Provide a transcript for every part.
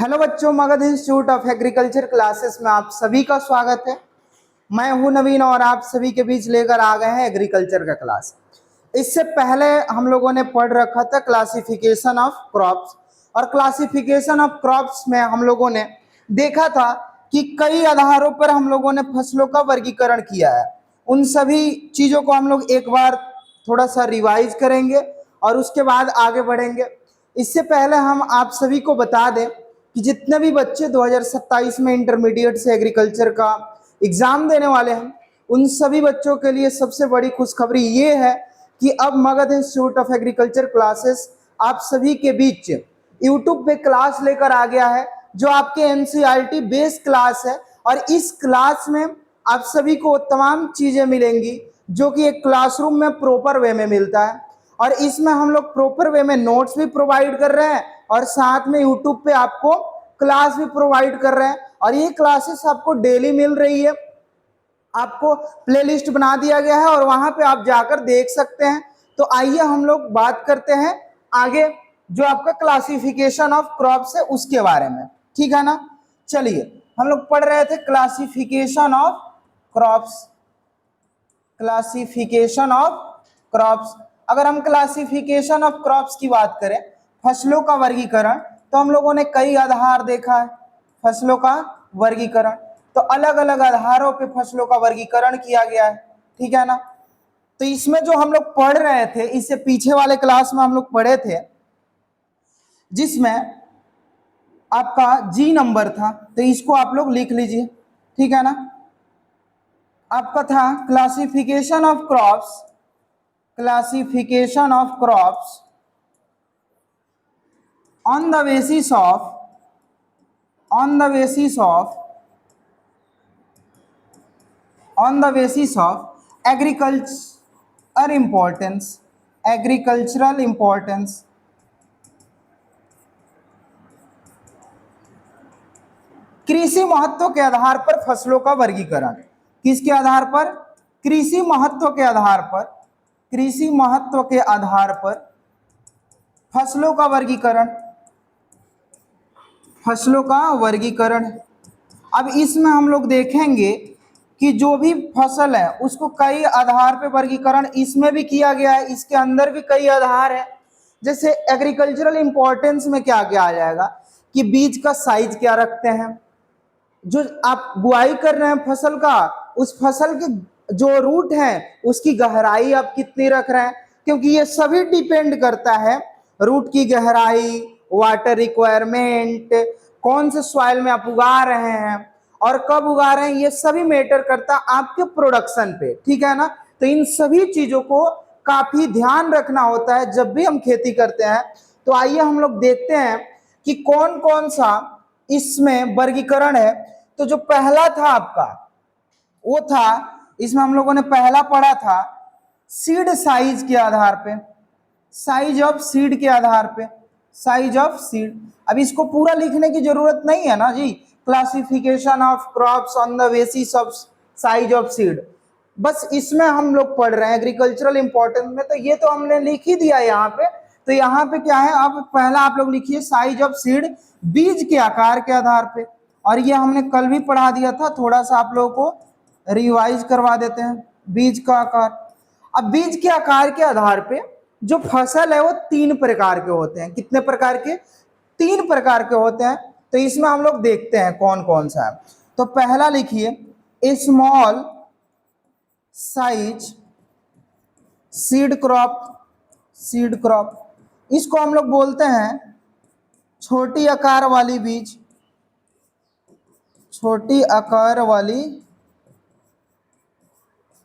Hello बच्चों, Magadh institute of agriculture classes में आप सभी का स्वागत है। मैं हूं नवीन और आप सभी के बीच लेकर आ गए हैं एग्रीकल्चर का क्लास। इससे पहले हम लोगों ने पढ़ रखा था क्लासिफिकेशन ऑफ क्रॉप्स, और क्लासिफिकेशन ऑफ क्रॉप्स में हम लोगों ने देखा था कि कई आधारों पर हम लोगों ने फसलों का वर्गीकरण किया है। उन सभी चीज़ों को हम लोग एक बार थोड़ा सा रिवाइज करेंगे और उसके बाद आगे बढ़ेंगे। इससे पहले हम आप सभी को बता दें कि जितने भी बच्चे 2027 में इंटरमीडिएट से एग्रीकल्चर का एग्जाम देने वाले हैं, उन सभी बच्चों के लिए सबसे बड़ी खुशखबरी ये है कि अब Magadh institute of agriculture classes आप सभी के बीच यूट्यूब पे क्लास लेकर आ गया है, जो आपके एनसीईआरटी बेस्ड क्लास है। और इस क्लास में आप सभी को तमाम चीजें मिलेंगी जो कि एक क्लासरूम में प्रॉपर वे में मिलता है, और इसमें हम लोग प्रॉपर वे में नोट्स भी प्रोवाइड कर रहे हैं और साथ में यूट्यूब पे आपको क्लास भी प्रोवाइड कर रहे हैं। और ये क्लासेस आपको डेली मिल रही है, आपको प्लेलिस्ट बना दिया गया है और वहां पे आप जाकर देख सकते हैं। तो आइए हम लोग बात करते हैं आगे, जो आपका क्लासिफिकेशन ऑफ क्रॉप्स है उसके बारे में, ठीक है ना। चलिए, हम लोग पढ़ रहे थे classification of crops. Classification of crops, अगर हम क्लासिफिकेशन ऑफ क्रॉप्स की बात करें, फसलों का वर्गीकरण, तो हम लोगों ने कई आधार देखा है फसलों का वर्गीकरण। तो अलग अलग आधारों पे फसलों का वर्गीकरण किया गया है, ठीक है ना। तो इसमें जो हम लोग पढ़ रहे थे, इससे पीछे वाले क्लास में हम लोग पढ़े थे जिसमें आपका जी नंबर था, तो इसको आप लोग लिख लीजिए, ठीक है ना। आपका था classification of crops, classification of crops on the basis of on the basis of on the basis of agricultural importance कृषि महत्व के आधार पर फसलों का वर्गीकरण। किसके आधार पर? कृषि महत्व के आधार पर, कृषि महत्व के आधार पर फसलों का वर्गीकरण, फसलों का वर्गीकरण। अब इसमें हम लोग देखेंगे कि जो भी फसल है उसको कई आधार पे वर्गीकरण इसमें भी किया गया है, इसके अंदर भी कई आधार है। जैसे एग्रीकल्चरल इंपॉर्टेंस में क्या क्या आ जाएगा कि बीज का साइज क्या रखते हैं, जो आप बुआई कर रहे हैं फसल का, उस फसल के जो रूट है उसकी गहराई आप कितनी रख रहे हैं, क्योंकि ये सभी डिपेंड करता है रूट की गहराई, वाटर रिक्वायरमेंट, कौन से सॉइल में आप उगा रहे हैं और कब उगा रहे हैं, ये सभी मैटर करता है आपके प्रोडक्शन पे, ठीक है ना। तो इन सभी चीजों को काफी ध्यान रखना होता है जब भी हम खेती करते हैं। तो आइए हम लोग देखते हैं कि कौन कौन सा इसमें वर्गीकरण है। तो जो पहला था आपका, वो था, इसमें हम लोगों ने पहला पढ़ा था सीड साइज के आधार पे, साइज ऑफ सीड के आधार पे, साइज ऑफ सीड। अब इसको पूरा लिखने की जरूरत नहीं है ना जी, classification of crops on the basis of size of seed, बस इसमें हम लोग पढ़ रहे हैं एग्रीकल्चरल इंपॉर्टेंस में। तो ये तो हमने लिख ही दिया यहाँ पे। तो यहाँ पे क्या है, अब पहला आप लोग लिखिए साइज ऑफ सीड, बीज के आकार के आधार पे। और ये हमने कल भी पढ़ा दिया था, थोड़ा सा आप लोगों को रिवाइज करवा देते हैं। बीज का आकार, अब बीज के आकार के आधार पे जो फसल है वो तीन प्रकार के होते हैं। कितने प्रकार के? तीन प्रकार के होते हैं। तो इसमें हम लोग देखते हैं कौन कौन सा है। तो पहला लिखिए small size seed crop, seed crop, इसको हम लोग बोलते हैं छोटी आकार वाली बीज, छोटी आकार वाली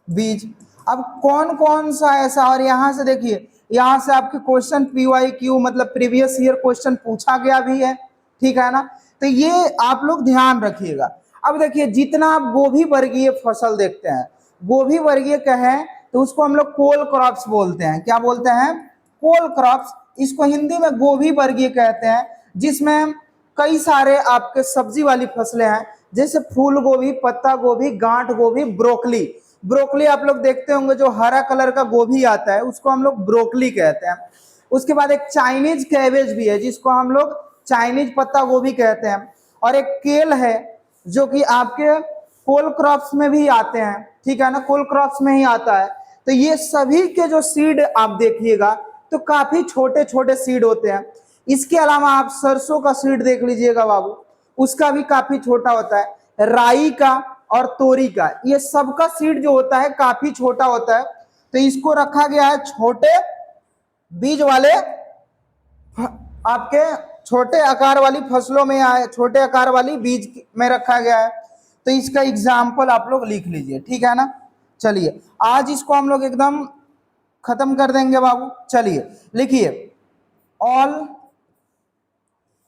बीज। अब कौन कौन सा ऐसा, और यहां से देखिए, यहां से आपके क्वेश्चन PYQ मतलब प्रीवियस ईयर क्वेश्चन पूछा गया भी है, ठीक है ना। तो ये आप लोग ध्यान रखिएगा। अब देखिए, जितना आप गोभी वर्गीय फसल देखते हैं, गोभी वर्गीय कहें तो उसको हम लोग कोल क्रॉप्स बोलते हैं। क्या बोलते हैं? कोल क्रॉप्स। इसको हिंदी में गोभी वर्गीय कहते हैं, जिसमें कई सारे आपके सब्जी वाली फसलें हैं, जैसे फूल गोभी, पत्ता गोभी, गांठ गोभी, ब्रोकली। ब्रोकली आप लोग देखते होंगे, जो हरा कलर का गोभी आता है उसको हम लोग ब्रोकली कहते हैं। उसके बाद एक चाइनीज कैबेज भी है जिसको हम लोग चाइनीज पत्ता गोभी कहते हैं, और एक केल है जो कि आपके कोल क्रॉप्स में भी आते हैं, ठीक है ना, कोल क्रॉप्स में ही आता है। तो ये सभी के जो सीड आप देखिएगा तो काफी छोटे छोटे सीड होते हैं। इसके अलावा आप सरसों का सीड देख लीजिएगा बाबू, उसका भी काफी छोटा होता है। राई का और तोरी का, ये सबका सीड जो होता है काफी छोटा होता है। तो इसको रखा गया है छोटे बीज वाले, आपके छोटे आकार वाली फसलों में आए, छोटे आकार वाली बीज में रखा गया है। तो इसका एग्जाम्पल आप लोग लिख लीजिए, ठीक है ना। चलिए आज इसको हम लोग एकदम खत्म कर देंगे बाबू। चलिए लिखिए, ऑल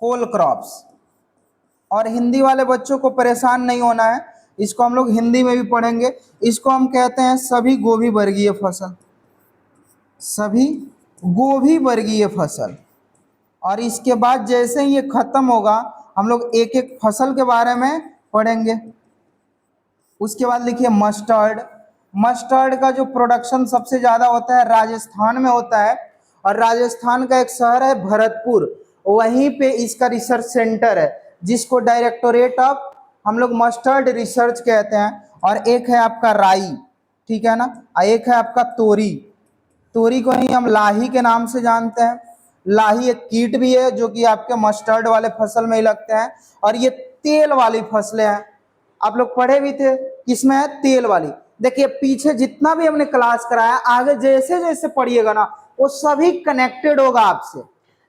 कोल क्रॉप्स। और हिंदी वाले बच्चों को परेशान नहीं होना है, इसको हम लोग हिंदी में भी पढ़ेंगे। इसको हम कहते हैं सभी गोभी वर्गीय फसल, सभी गोभी वर्गीय फसल। और इसके बाद जैसे ही ये खत्म होगा हम लोग एक एक फसल के बारे में पढ़ेंगे। उसके बाद लिखिए मस्टर्ड। मस्टर्ड का जो प्रोडक्शन सबसे ज़्यादा होता है राजस्थान में होता है, और राजस्थान का एक शहर है भरतपुर, वहीं पे इसका रिसर्च सेंटर है, जिसको डायरेक्टोरेट ऑफ हम लोग मस्टर्ड रिसर्च कहते हैं। और एक है आपका राई, ठीक है ना, और एक है आपका तोरी। तोरी को ही हम लाही के नाम से जानते हैं। लाही एक कीट भी है जो कि आपके मस्टर्ड वाले फसल में ही लगते हैं, और ये तेल वाली फसलें हैं। आप लोग पढ़े भी थे, किसमें है, तेल वाली। देखिए पीछे जितना भी हमने क्लास कराया, आगे जैसे जैसे पढ़िएगा ना वो सभी कनेक्टेड होगा आपसे।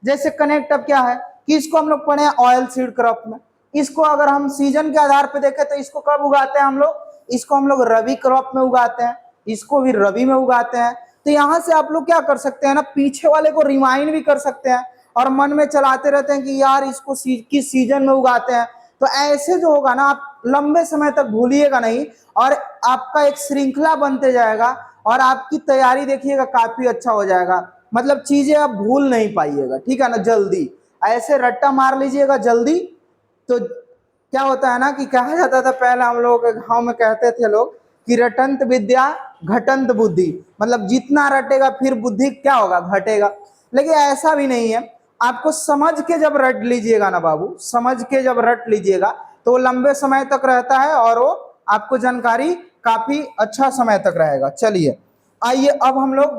जैसे कनेक्ट अब क्या है कि इसको हम लोग पढ़े हैं ऑयल सीड क्रॉप में। इसको अगर हम सीजन के आधार पर देखें तो इसको कब उगाते हैं हम लोग, इसको हम लोग रबी क्रॉप में उगाते हैं, इसको भी रबी में उगाते हैं। तो यहाँ से आप लोग क्या कर सकते हैं ना, पीछे वाले को रिमाइंड भी कर सकते हैं और मन में चलाते रहते हैं कि यार इसको किस सीजन में उगाते हैं। तो ऐसे जो होगा ना आप लंबे समय तक भूलिएगा नहीं, और आपका एक श्रृंखला बनते जाएगा, और आपकी तैयारी देखिएगा काफी अच्छा हो जाएगा। मतलब चीजें आप भूल नहीं पाइएगा, ठीक है ना। जल्दी ऐसे रट्टा मार लीजिएगा जल्दी, तो क्या होता है ना कि कहा जाता था पहले हम लोग गाँव में कहते थे लोग कि रटंत विद्या घटंत बुद्धि, मतलब जितना रटेगा फिर बुद्धि क्या होगा, घटेगा। लेकिन ऐसा भी नहीं है, आपको समझ के जब रट लीजिएगा ना बाबू, समझ के जब रट लीजिएगा तो लंबे समय तक रहता है, और वो आपको जानकारी काफी अच्छा समय तक रहेगा। चलिए आइए अब हम लोग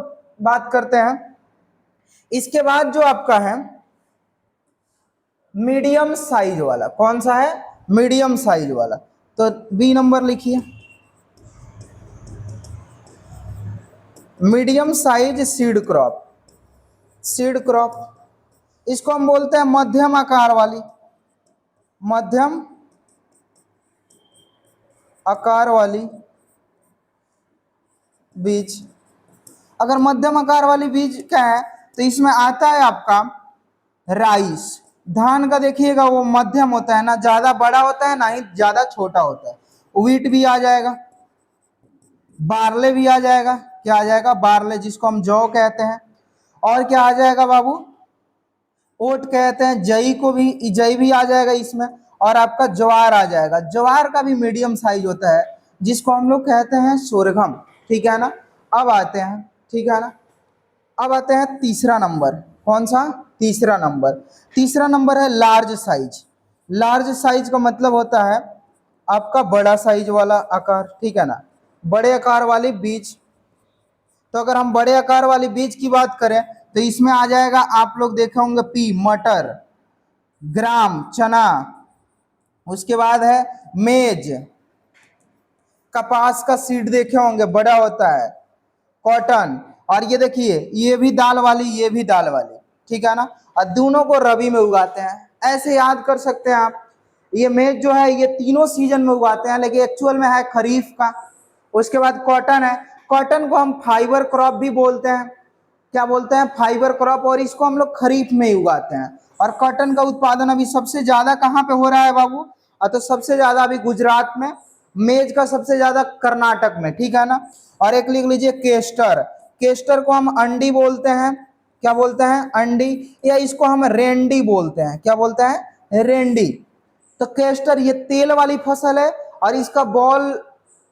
बात करते हैं। इसके बाद जो आपका है मीडियम साइज वाला, कौन सा है, मीडियम साइज वाला। तो बी नंबर लिखिए, medium size seed crop. Seed crop इसको हम बोलते हैं मध्यम आकार वाली, मध्यम आकार वाली बीज। अगर मध्यम आकार वाली बीज क्या है तो इसमें आता है आपका राइस। धान का देखिएगा वो मध्यम होता है, ना ज्यादा बड़ा होता है ना ही ज्यादा छोटा होता है। व्हीट भी आ जाएगा, बार्ले भी आ जाएगा, क्या आ जाएगा, बार्ले, जिसको हम जौ कहते हैं। और क्या आ जाएगा बाबू, ओट कहते हैं, जई को भी, जई भी आ जाएगा इसमें। और आपका ज्वार आ जाएगा। ज्वार का भी मीडियम साइज होता है जिसको हम लोग कहते हैं सोरगम, ठीक है ना। अब आते हैं, ठीक है ना, अब आते हैं तीसरा नंबर। कौन सा, तीसरा नंबर। तीसरा नंबर है लार्ज साइज। लार्ज साइज का मतलब होता है आपका बड़ा साइज वाला आकार, ठीक है ना, बड़े आकार वाली बीज। तो अगर हम बड़े आकार वाली बीज की बात करें तो इसमें आ जाएगा, आप लोग देखे होंगे पी, मटर, ग्राम, चना। उसके बाद है मेज, कपास का सीड देखे होंगे, बड़ा होता है, कॉटन। और ये देखिए ये भी दाल वाली, ये भी दाल वाली, ठीक है ना। और दोनों को रबी में उगाते हैं, ऐसे याद कर सकते हैं आप। ये मेज जो है ये तीनों सीजन में उगाते हैं, लेकिन एक्चुअल में है खरीफ का। उसके बाद कॉटन है, कॉटन को हम फाइबर क्रॉप भी बोलते हैं, क्या बोलते हैं, फाइबर क्रॉप। और इसको हम लोग खरीफ में ही उगाते हैं। और कॉटन का उत्पादन अभी सबसे ज्यादा कहाँ पे हो रहा है बाबू, तो सबसे ज्यादा अभी गुजरात में। मेज का सबसे ज्यादा कर्नाटक में, ठीक है ना। और एक लिख लीजिए केस्टर। केस्टर को हम अंडी बोलते हैं, क्या बोलते हैं, अंडी, या इसको हम रेंडी बोलते हैं, क्या बोलते हैं, रेंडी। तो केस्टर ये तेल वाली फसल है, और इसका बॉल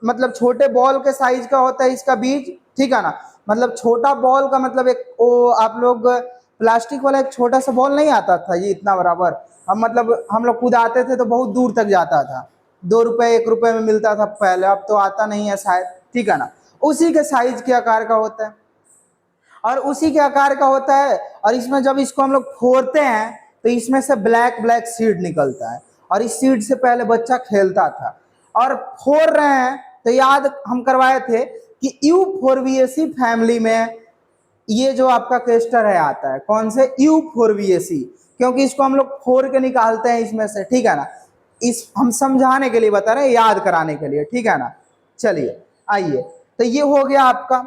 मतलब छोटे बॉल के साइज का होता है इसका बीज, ठीक है ना। मतलब छोटा बॉल का मतलब एक वो आप लोग प्लास्टिक वाला एक छोटा सा बॉल नहीं आता था ये इतना बराबर, हम मतलब हम लोग खुद आते थे तो बहुत दूर तक जाता था, 2 रुपए 1 रुपए में मिलता था पहले, अब तो आता नहीं है शायद, ठीक है ना। उसी के साइज के आकार का होता है और उसी के आकार का होता है। और इसमें जब इसको हम लोग फोड़ते हैं तो इसमें से ब्लैक ब्लैक सीड निकलता है और इस सीड से पहले बच्चा खेलता था। और फोड़ रहे हैं तो याद हम करवाए थे कि यूफोरबिएसी फैमिली में ये जो आपका क्लस्टर है आता है, कौन से, यूफोरबिएसी, क्योंकि इसको हम लोग फोड़ के निकालते हैं इसमें से, ठीक है ना। इस हम समझाने के लिए बता रहे हैं, याद कराने के लिए, ठीक है ना। चलिए आइए, तो ये हो गया आपका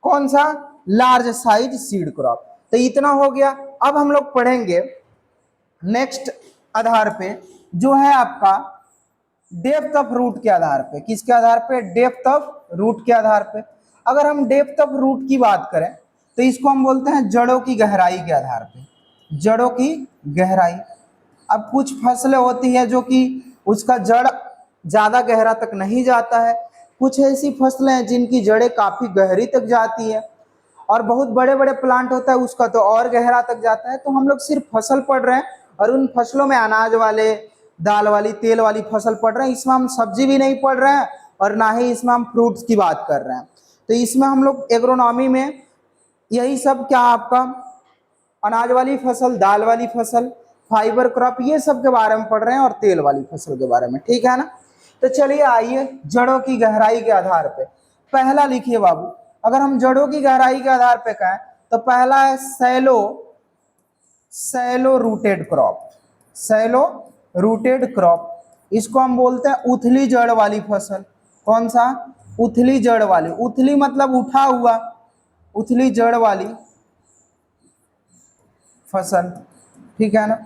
कौन सा, लार्ज साइज सीड क्रॉप। तो इतना हो गया। अब हम लोग पढ़ेंगे नेक्स्ट आधार पे, जो है आपका डेप्थ ऑफ रूट के आधार पे। किसके आधार पे, डेप्थ ऑफ रूट के आधार पे। अगर हम डेप्थ ऑफ रूट की बात करें तो इसको हम बोलते हैं जड़ों की गहराई के आधार पे, जड़ों की गहराई। अब कुछ फसलें होती है जो कि उसका जड़ ज्यादा गहरा तक नहीं जाता है, कुछ ऐसी फसलें हैं जिनकी जड़ें काफी गहरी तक जाती है, और बहुत बड़े बड़े प्लांट होता है उसका तो और गहरा तक जाता है। तो हम लोग सिर्फ फसल पढ़ रहे हैं और उन फसलों में अनाज वाले, दाल वाली, तेल वाली फसल पढ़ रहे हैं, इसमें हम सब्जी भी नहीं पढ़ रहे हैं और ना ही इसमें हम फ्रूट्स की बात कर रहे हैं। तो इसमें हम लोग एग्रोनॉमी में यही सब, क्या आपका अनाज वाली फसल, दाल वाली फसल, फाइबर क्रॉप, ये सब के बारे में पढ़ रहे हैं और तेल वाली फसल के बारे में, ठीक है ना। तो चलिए आइए, जड़ों की गहराई के आधार पे पहला लिखिए बाबू। अगर हम जड़ों की गहराई के आधार पे कहें तो पहला है shallow, shallow rooted crop, shallow rooted crop. इसको हम बोलते हैं उथली जड़ वाली फसल। कौन सा, उथली जड़ वाली, उथली मतलब उठा हुआ, उथली जड़ वाली फसल, ठीक है ना।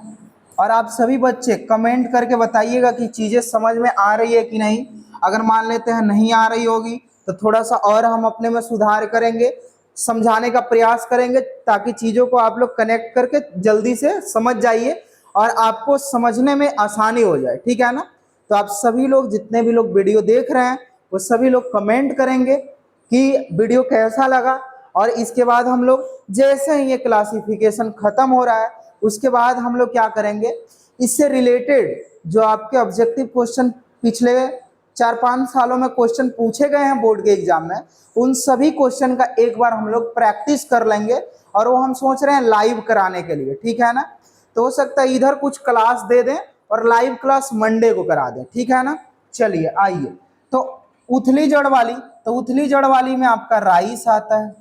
और आप सभी बच्चे कमेंट करके बताइएगा कि चीजें समझ में आ रही है कि नहीं। अगर मान लेते हैं नहीं आ रही होगी तो थोड़ा सा और हम अपने में सुधार करेंगे, समझाने का प्रयास करेंगे, ताकि चीजों को आप लोग कनेक्ट करके जल्दी से समझ जाइए और आपको समझने में आसानी हो जाए, ठीक है ना। तो आप सभी लोग, जितने भी लोग वीडियो देख रहे हैं, वो सभी लोग कमेंट करेंगे कि वीडियो कैसा लगा। और इसके बाद हम लोग जैसे ही ये क्लासिफिकेशन खत्म हो रहा है उसके बाद हम लोग क्या करेंगे, इससे रिलेटेड जो आपके ऑब्जेक्टिव क्वेश्चन पिछले 4-5 सालों में क्वेश्चन पूछे गए हैं बोर्ड के एग्जाम में, उन सभी क्वेश्चन का एक बार हम लोग प्रैक्टिस कर लेंगे। और वो हम सोच रहे हैं लाइव कराने के लिए, ठीक है ना। तो हो सकता है इधर कुछ क्लास दे दें और लाइव क्लास मंडे को करा दें, ठीक है ना। चलिए आइए, तो उथली जड़ वाली, तो उथली जड़ वाली में आपका राइस आता है,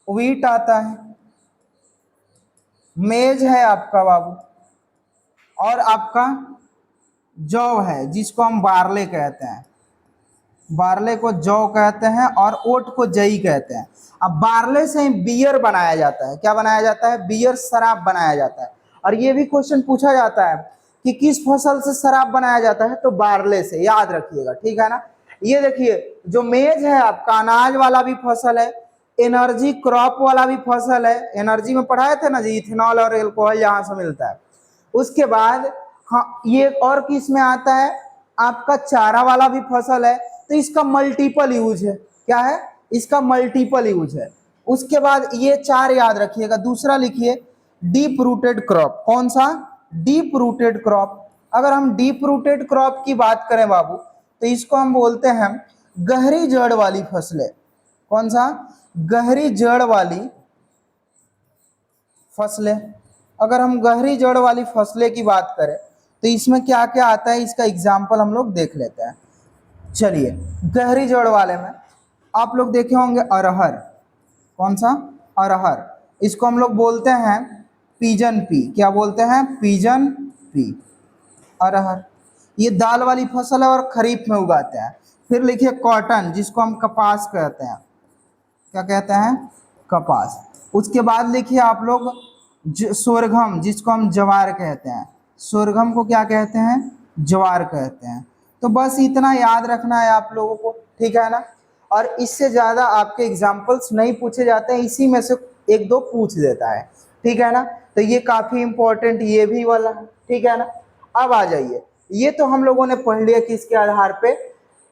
व्हीट आता है, मेज है आपका बाबू, और आपका जौ है जिसको हम बार्ले कहते हैं, बार्ले को जौ कहते हैं और ओट को जई कहते हैं। अब बार्ले से बियर बनाया जाता है, क्या बनाया जाता है, बियर, शराब बनाया जाता है। और ये भी क्वेश्चन पूछा जाता है कि किस फसल से शराब बनाया जाता है, तो बार्ले से, याद रखिएगा, ठीक है ना। ये देखिए जो मेज है आपका अनाज वाला भी फसल है, एनर्जी क्रॉप वाला भी फसल है, एनर्जी में पढ़ाए थे ना जी, इथेनॉल और एल्कोहल यहाँ से मिलता है। उसके बाद हाँ, ये और किस में आता है, आपका चारा वाला भी फसल है, तो इसका मल्टीपल यूज है, क्या है, इसका मल्टीपल यूज है। उसके बाद ये 4 याद रखिएगा। दूसरा लिखिए डीप रूटेड क्रॉप, कौन सा, डीप रूटेड क्रॉप। अगर हम डीप रूटेड क्रॉप की बात करें बाबू तो इसको हम बोलते हैं गहरी जड़ वाली फसलें। कौन सा, गहरी जड़ वाली फसलें। अगर हम गहरी जड़ वाली फसलें की बात करें तो इसमें क्या क्या आता है, इसका एग्जाम्पल हम लोग देख लेते हैं। चलिए, गहरी जड़ वाले में आप लोग देखे होंगे अरहर। कौन सा, अरहर। इसको हम लोग बोलते हैं पिजन पी, क्या बोलते हैं, पिजन पी, अरहर। ये दाल वाली फसल है और खरीफ में उगाते हैं। फिर लिखिए कॉटन, जिसको हम कपास कहते हैं, क्या कहते हैं, कपास। उसके बाद लिखिए आप लोग सोरगम, जिसको हम ज्वार कहते हैं, सोरगम को क्या कहते हैं, ज्वार कहते हैं। तो बस इतना याद रखना है आप लोगों को, ठीक है ना। और इससे ज़्यादा आपके एग्जाम्पल्स नहीं पूछे जाते हैं, इसी में से 1-2 पूछ देता है, ठीक है ना। तो ये काफ़ी इंपॉर्टेंट ये भी वाला है, ठीक है ना। अब आ जाइए, ये तो हम लोगों ने पढ़ लिया किसके आधार पे,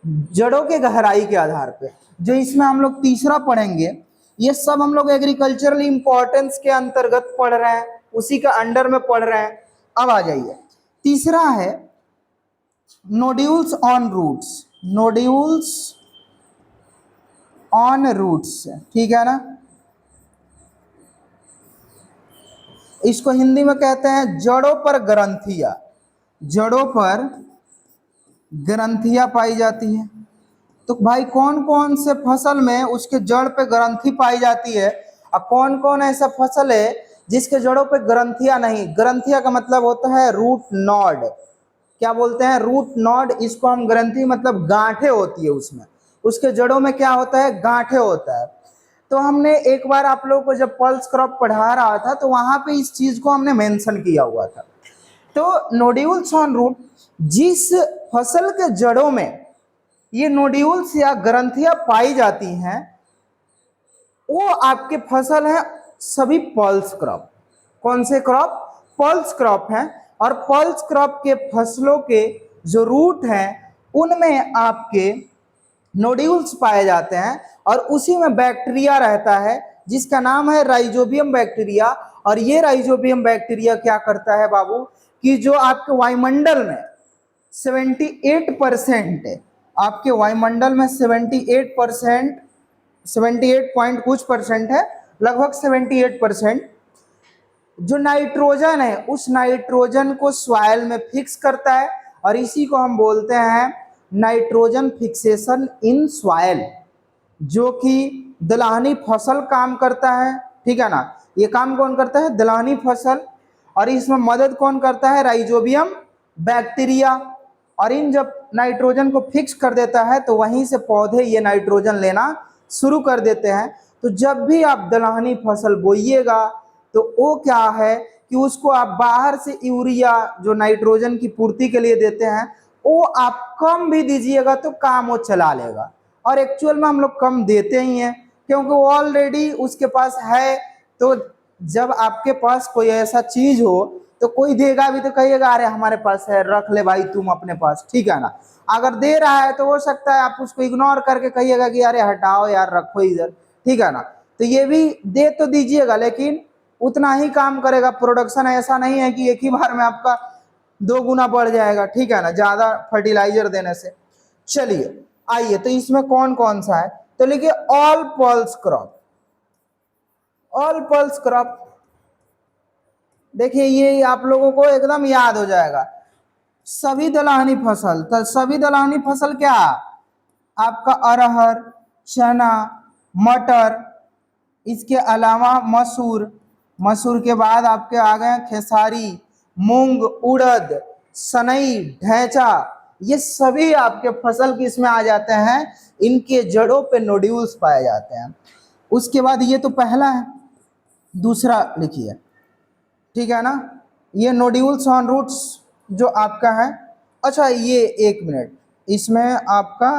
जड़ों के गहराई के आधार पे। जो इसमें हम लोग तीसरा पढ़ेंगे ये सब हम लोग एग्रीकल्चरल इंपॉर्टेंस के अंतर्गत पढ़ रहे हैं, उसी के अंडर में पढ़ रहे हैं। अब आ जाइए, तीसरा है nodules on roots, nodules on roots, ठीक है ना, इसको हिंदी में कहते हैं जड़ों पर ग्रंथियां, जड़ों पर ग्रंथियां पाई जाती है। तो भाई कौन कौन से फसल में उसके जड़ पे ग्रंथि पाई जाती है और कौन कौन ऐसा फसल है जिसके जड़ों पे ग्रंथियां नहीं। ग्रंथियां का मतलब होता है रूट नॉड, क्या बोलते हैं, रूट नॉड। इसको हम ग्रंथि मतलब गांठे होती है उसमें, उसके जड़ों में क्या होता है, गांठे होता है। तो हमने एक बार आप लोगों को जब पल्स क्रॉप पढ़ा रहा था तो वहां पे इस चीज को हमने मेंशन किया हुआ था। तो नोड्यूल्स ऑन रूट, जिस फसल के जड़ों में ये नोड्यूल्स या ग्रंथियां पाई जाती हैं वो आपके फसल है सभी पल्स क्रॉप। कौन से क्रॉप, पल्स क्रॉप हैं। और पल्स क्रॉप के फसलों के जो रूट हैं उनमें आपके नोड्यूल्स पाए जाते हैं और उसी में बैक्टीरिया रहता है जिसका नाम है राइजोबियम बैक्टीरिया। और ये राइजोबियम बैक्टीरिया क्या करता है बाबू, कि जो आपके वायुमंडल में 78%, आपके वायुमंडल में 78%, 78 पॉइंट कुछ परसेंट है, लगभग 78% जो नाइट्रोजन है उस नाइट्रोजन को सॉइल में फिक्स करता है और इसी को हम बोलते हैं नाइट्रोजन फिक्सेशन इन सॉइल, जो कि दलहनी फसल काम करता है, ठीक है ना। ये काम कौन करता है, दलहनी फसल। और इसमें मदद कौन करता है, राइजोबियम बैक्टीरिया। और इन जब नाइट्रोजन को फिक्स कर देता है तो वहीं से पौधे ये नाइट्रोजन लेना शुरू कर देते हैं। तो जब भी आप दलहनी फसल बोइएगा तो वो क्या है कि उसको आप बाहर से यूरिया जो नाइट्रोजन की पूर्ति के लिए देते हैं वो आप कम भी दीजिएगा तो काम वो चला लेगा। और एक्चुअल में हम लोग कम देते ही हैं क्योंकि वो ऑलरेडी उसके पास है। तो जब आपके पास कोई ऐसा चीज हो तो कोई देगा भी तो कहिएगा अरे हमारे पास है, रख ले भाई तुम अपने पास, ठीक है ना। अगर दे रहा है तो हो सकता है आप उसको इग्नोर करके कहिएगा कि अरे हटाओ यार रखो इधर, ठीक है ना। तो ये भी दे तो दीजिएगा लेकिन उतना ही काम करेगा। प्रोडक्शन ऐसा नहीं है कि एक ही बार में आपका 2 गुना बढ़ जाएगा, ठीक है ना, ज्यादा फर्टिलाइजर देने से। चलिए आइए, तो इसमें कौन कौन सा है, तो लिखिए all pulse crop, all pulse crop. देखिए ये आप लोगों को एकदम याद हो जाएगा। सभी दलहनी फसल, तो सभी दलहनी फसल क्या, आपका अरहर, चना, मटर, इसके अलावा मसूर, मसूर के बाद आपके आ गए खेसारी, मूंग, उड़द, सनई, ढैंचा, ये सभी आपके फसल किस में आ जाते हैं, इनके जड़ों पे नोड्यूल्स पाए जाते हैं। उसके बाद ये तो पहला है, दूसरा लिखिए, ठीक है ना, ये नोड्यूल्स ऑन रूट्स जो आपका है। अच्छा ये एक मिनट, इसमें आपका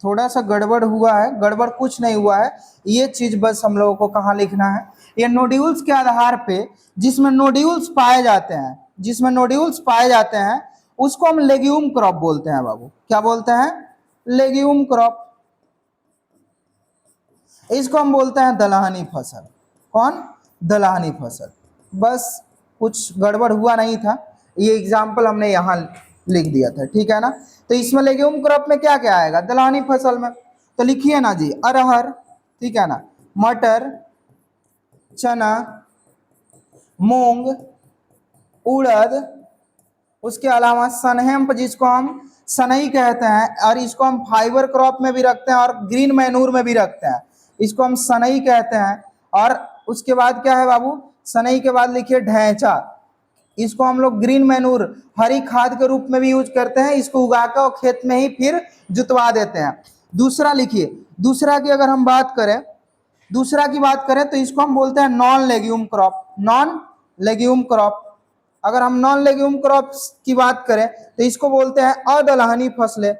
थोड़ा सा गड़बड़ हुआ है, गड़बड़ कुछ नहीं हुआ है, ये चीज बस हम लोगों को कहाँ लिखना है, ये नोड्यूल्स के आधार पे जिसमें नोड्यूल्स पाए जाते हैं, जिसमें नोड्यूल्स पाए जाते हैं उसको हम लेग्यूम क्रॉप बोलते हैं बाबू। क्या बोलते हैं, लेग्यूम क्रॉप। इसको हम बोलते हैं दलहनी फसल। कौन, दलहनी फसल। बस कुछ गड़बड़ हुआ नहीं था, ये एग्जाम्पल हमने यहाँ लिख दिया था, ठीक है ना। तो इसमें लेग्यूम क्रॉप में क्या क्या आएगा, दलहनी फसल में, तो लिखिए ना जी, अरहर, ठीक है ना, मटर, चना, मूंग, उड़द, उसके अलावा सनहेम्प जिसको हम सनई कहते हैं, और इसको हम फाइबर क्रॉप में भी रखते हैं और ग्रीन मैनूर में भी रखते हैं, इसको हम सनई कहते हैं। और उसके बाद क्या है बाबू, सनई के बाद लिखिए ढैंचा, इसको हम लोग ग्रीन मैनूर हरी खाद के रूप में भी यूज करते हैं, इसको उगाकर और खेत में ही फिर जुतवा देते हैं। दूसरा लिखिए, दूसरा की अगर हम बात करें, दूसरा की बात करें तो इसको हम बोलते हैं non legume crop, non legume crop. अगर हम नॉन लेग्यूम क्रॉप की बात करें तो इसको बोलते हैं अदलहनी फसलें,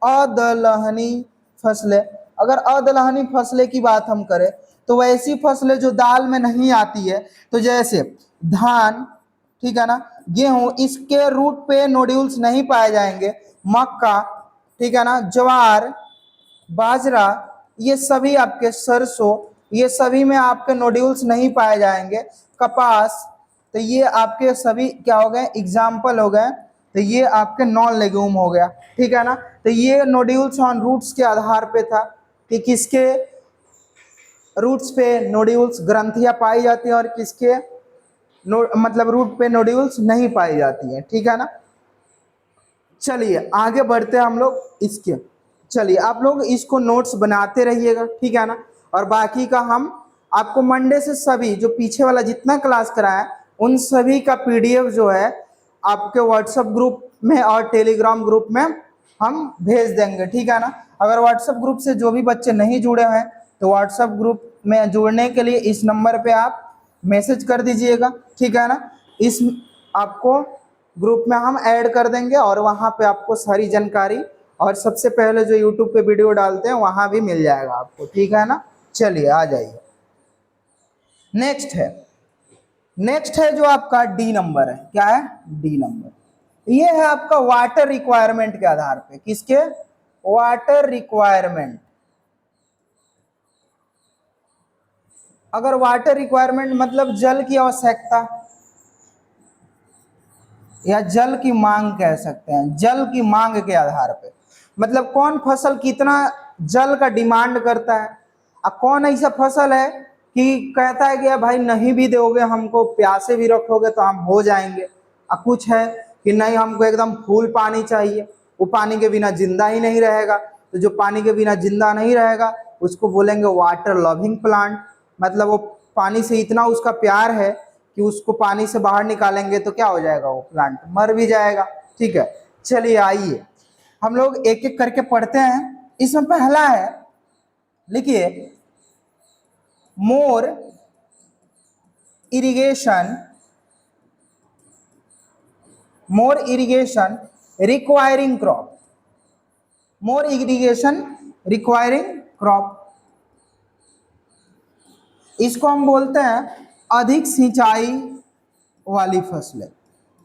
अदलहनी फसलें। अगर अदलहनी फसलें की बात हम करें तो वैसी फसलें जो दाल में नहीं आती है, तो जैसे धान, ठीक है ना, गेहूं, इसके रूट पे नोड्यूल्स नहीं पाए जाएंगे। मक्का, ठीक है ना, ज्वार, बाजरा, ये सभी आपके सरसों, ये सभी में आपके नोड्यूल्स नहीं पाए जाएंगे। कपास, तो ये आपके सभी क्या हो गए, एग्जाम्पल हो गए। तो ये आपके नॉन लेग्यूम हो गया, ठीक है ना। तो ये नोड्यूल्स ऑन रूट्स के आधार पे था कि किसके रूट्स पे नोड्यूल्स ग्रंथियां पाई जाती हैं और किसके मतलब रूट पे नोड्यूल्स नहीं पाई जाती हैं, ठीक है ना। चलिए आगे बढ़ते हैं हम लोग इसके। चलिए आप लोग इसको नोट्स बनाते रहिएगा, ठीक है ना। और बाकी का हम आपको मंडे से सभी जो पीछे वाला जितना क्लास कराया उन सभी का पीडीएफ जो है आपके व्हाट्सएप ग्रुप में और टेलीग्राम ग्रुप में हम भेज देंगे, ठीक है ना। अगर व्हाट्सएप ग्रुप से जो भी बच्चे नहीं जुड़े हैं तो व्हाट्सएप ग्रुप में जुड़ने के लिए इस नंबर पे आप मैसेज कर दीजिएगा, ठीक है ना। इस आपको ग्रुप में हम ऐड कर देंगे और वहाँ पे आपको सारी जानकारी और सबसे पहले जो यूट्यूब पे वीडियो डालते हैं वहाँ भी मिल जाएगा आपको, ठीक है ना। चलिए आ जाइए। नेक्स्ट है जो आपका डी नंबर है। क्या है, डी नंबर। ये है आपका वाटर रिक्वायरमेंट के आधार पे। किसके, वाटर रिक्वायरमेंट। अगर वाटर रिक्वायरमेंट मतलब जल की आवश्यकता या जल की मांग कह सकते हैं, जल की मांग के आधार पे मतलब कौन फसल कितना जल का डिमांड करता है और कौन ऐसा फसल है कि कहता है कि भाई नहीं भी दोगे हमको, प्यासे भी रखोगे तो हम हो जाएंगे। और कुछ है कि नहीं हमको एकदम फुल पानी चाहिए, वो पानी के बिना जिंदा ही नहीं रहेगा। तो जो पानी के बिना जिंदा नहीं रहेगा उसको बोलेंगे वाटर लविंग प्लांट। मतलब वो पानी से इतना उसका प्यार है कि उसको पानी से बाहर निकालेंगे तो क्या हो जाएगा, वो प्लांट मर भी जाएगा, ठीक है। चलिए आइए हम लोग एक एक करके पढ़ते हैं। इसमें पहला है, लिखिए, मोर इरिगेशन रिक्वायरिंग क्रॉप। मोर इरिगेशन रिक्वायरिंग क्रॉप, इसको हम बोलते हैं अधिक सिंचाई वाली फसलें।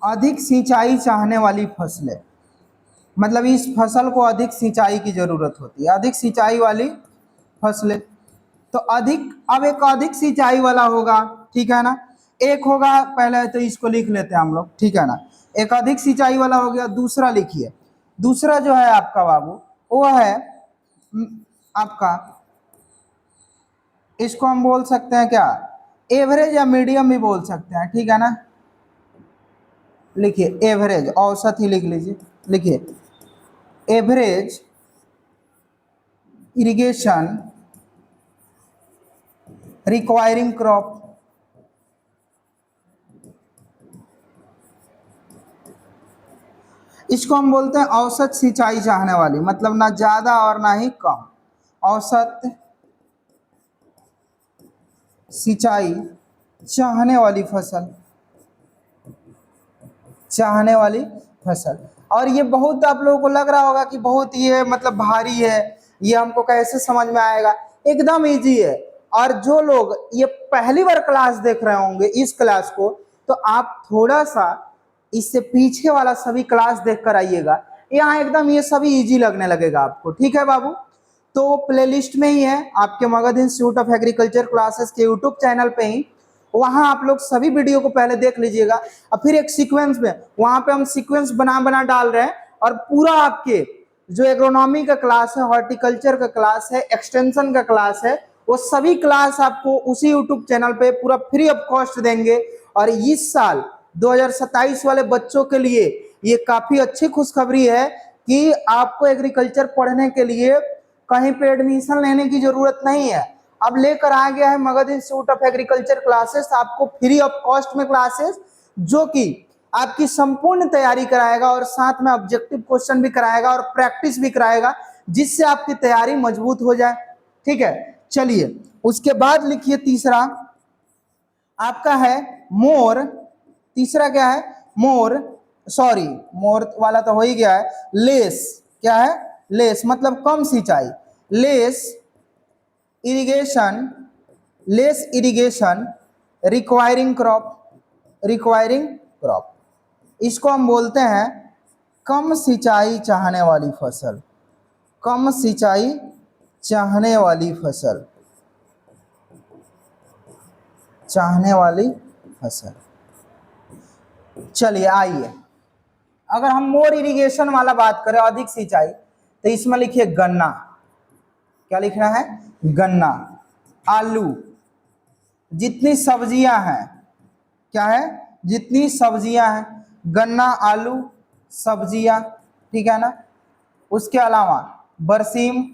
अधिक सिंचाई चाहने वाली फसलें मतलब इस फसल को अधिक सिंचाई की जरूरत होती है, अधिक सिंचाई वाली फसलें। तो अधिक, अब एक अधिक सिंचाई वाला होगा, ठीक है ना। एक होगा, पहले तो इसको लिख लेते हैं हम लोग, ठीक है ना। एक अधिक सिंचाई वाला हो गया। दूसरा लिखिए, दूसरा जो है आपका बाबू वो है आपका, इसको हम बोल सकते हैं क्या, एवरेज या मीडियम भी बोल सकते हैं, ठीक है ना। लिखिए एवरेज, औसत ही लिख लीजिए। लिखिए एवरेज इरिगेशन रिक्वायरिंग क्रॉप। इसको हम बोलते हैं औसत सिंचाई चाहने वाली, मतलब ना ज्यादा और ना ही कम। औसत सिंचाई चाहने वाली फसल, चाहने वाली फसल। और ये बहुत आप लोगों को लग रहा होगा कि बहुत ये मतलब भारी है, ये हमको कैसे समझ में आएगा। एकदम इजी है। और जो लोग ये पहली बार क्लास देख रहे होंगे इस क्लास को, तो आप थोड़ा सा इससे पीछे वाला सभी क्लास देख कर आइएगा, यहाँ एकदम ये सभी इजी लगने लगेगा आपको, ठीक है बाबू। तो प्लेलिस्ट में ही है आपके Magadh institute of agriculture classes के यूट्यूब चैनल पे ही, वहां आप लोग सभी वीडियो को पहले देख लीजिएगा और फिर एक सीक्वेंस में वहां पे हम सीक्वेंस बना बना डाल रहे हैं। और पूरा आपके जो एग्रोनॉमी का क्लास है, हॉर्टिकल्चर का क्लास है, एक्सटेंशन का क्लास है, वो सभी क्लास आपको उसी यूट्यूब चैनल पे पूरा फ्री ऑफ कॉस्ट देंगे। और इस साल 2027 वाले बच्चों के लिए ये काफी अच्छी खुशखबरी है कि आपको एग्रीकल्चर पढ़ने के लिए कहीं पे एडमिशन लेने की जरूरत नहीं है। अब लेकर आ गया है Magadh institute of agriculture classes, आपको फ्री ऑफ कॉस्ट में क्लासेस, जो कि आपकी संपूर्ण तैयारी कराएगा और साथ में ऑब्जेक्टिव क्वेश्चन भी कराएगा और प्रैक्टिस भी कराएगा, जिससे आपकी तैयारी मजबूत हो जाए, ठीक है। चलिए उसके बाद लिखिए तीसरा आपका है मोर। तीसरा क्या है, मोर, सॉरी मोर वाला तो हो ही गया है। लेस, क्या है, लेस मतलब कम सिंचाई। Less irrigation, less irrigation requiring crop, requiring crop, इसको हम बोलते हैं कम सिंचाई चाहने वाली फसल। कम सिंचाई चाहने वाली फसल, चाहने वाली फसल। चलिए आइए, अगर हम मोर इरिगेशन वाला बात करें, अधिक सिंचाई, तो इसमें लिखिए गन्ना। क्या लिखना है? गन्ना। आलू, जितनी सब्जियां हैं, क्या है? जितनी सब्जियां हैं, गन्ना, आलू, सब्जियां, ठीक है ना। उसके अलावा बरसीम,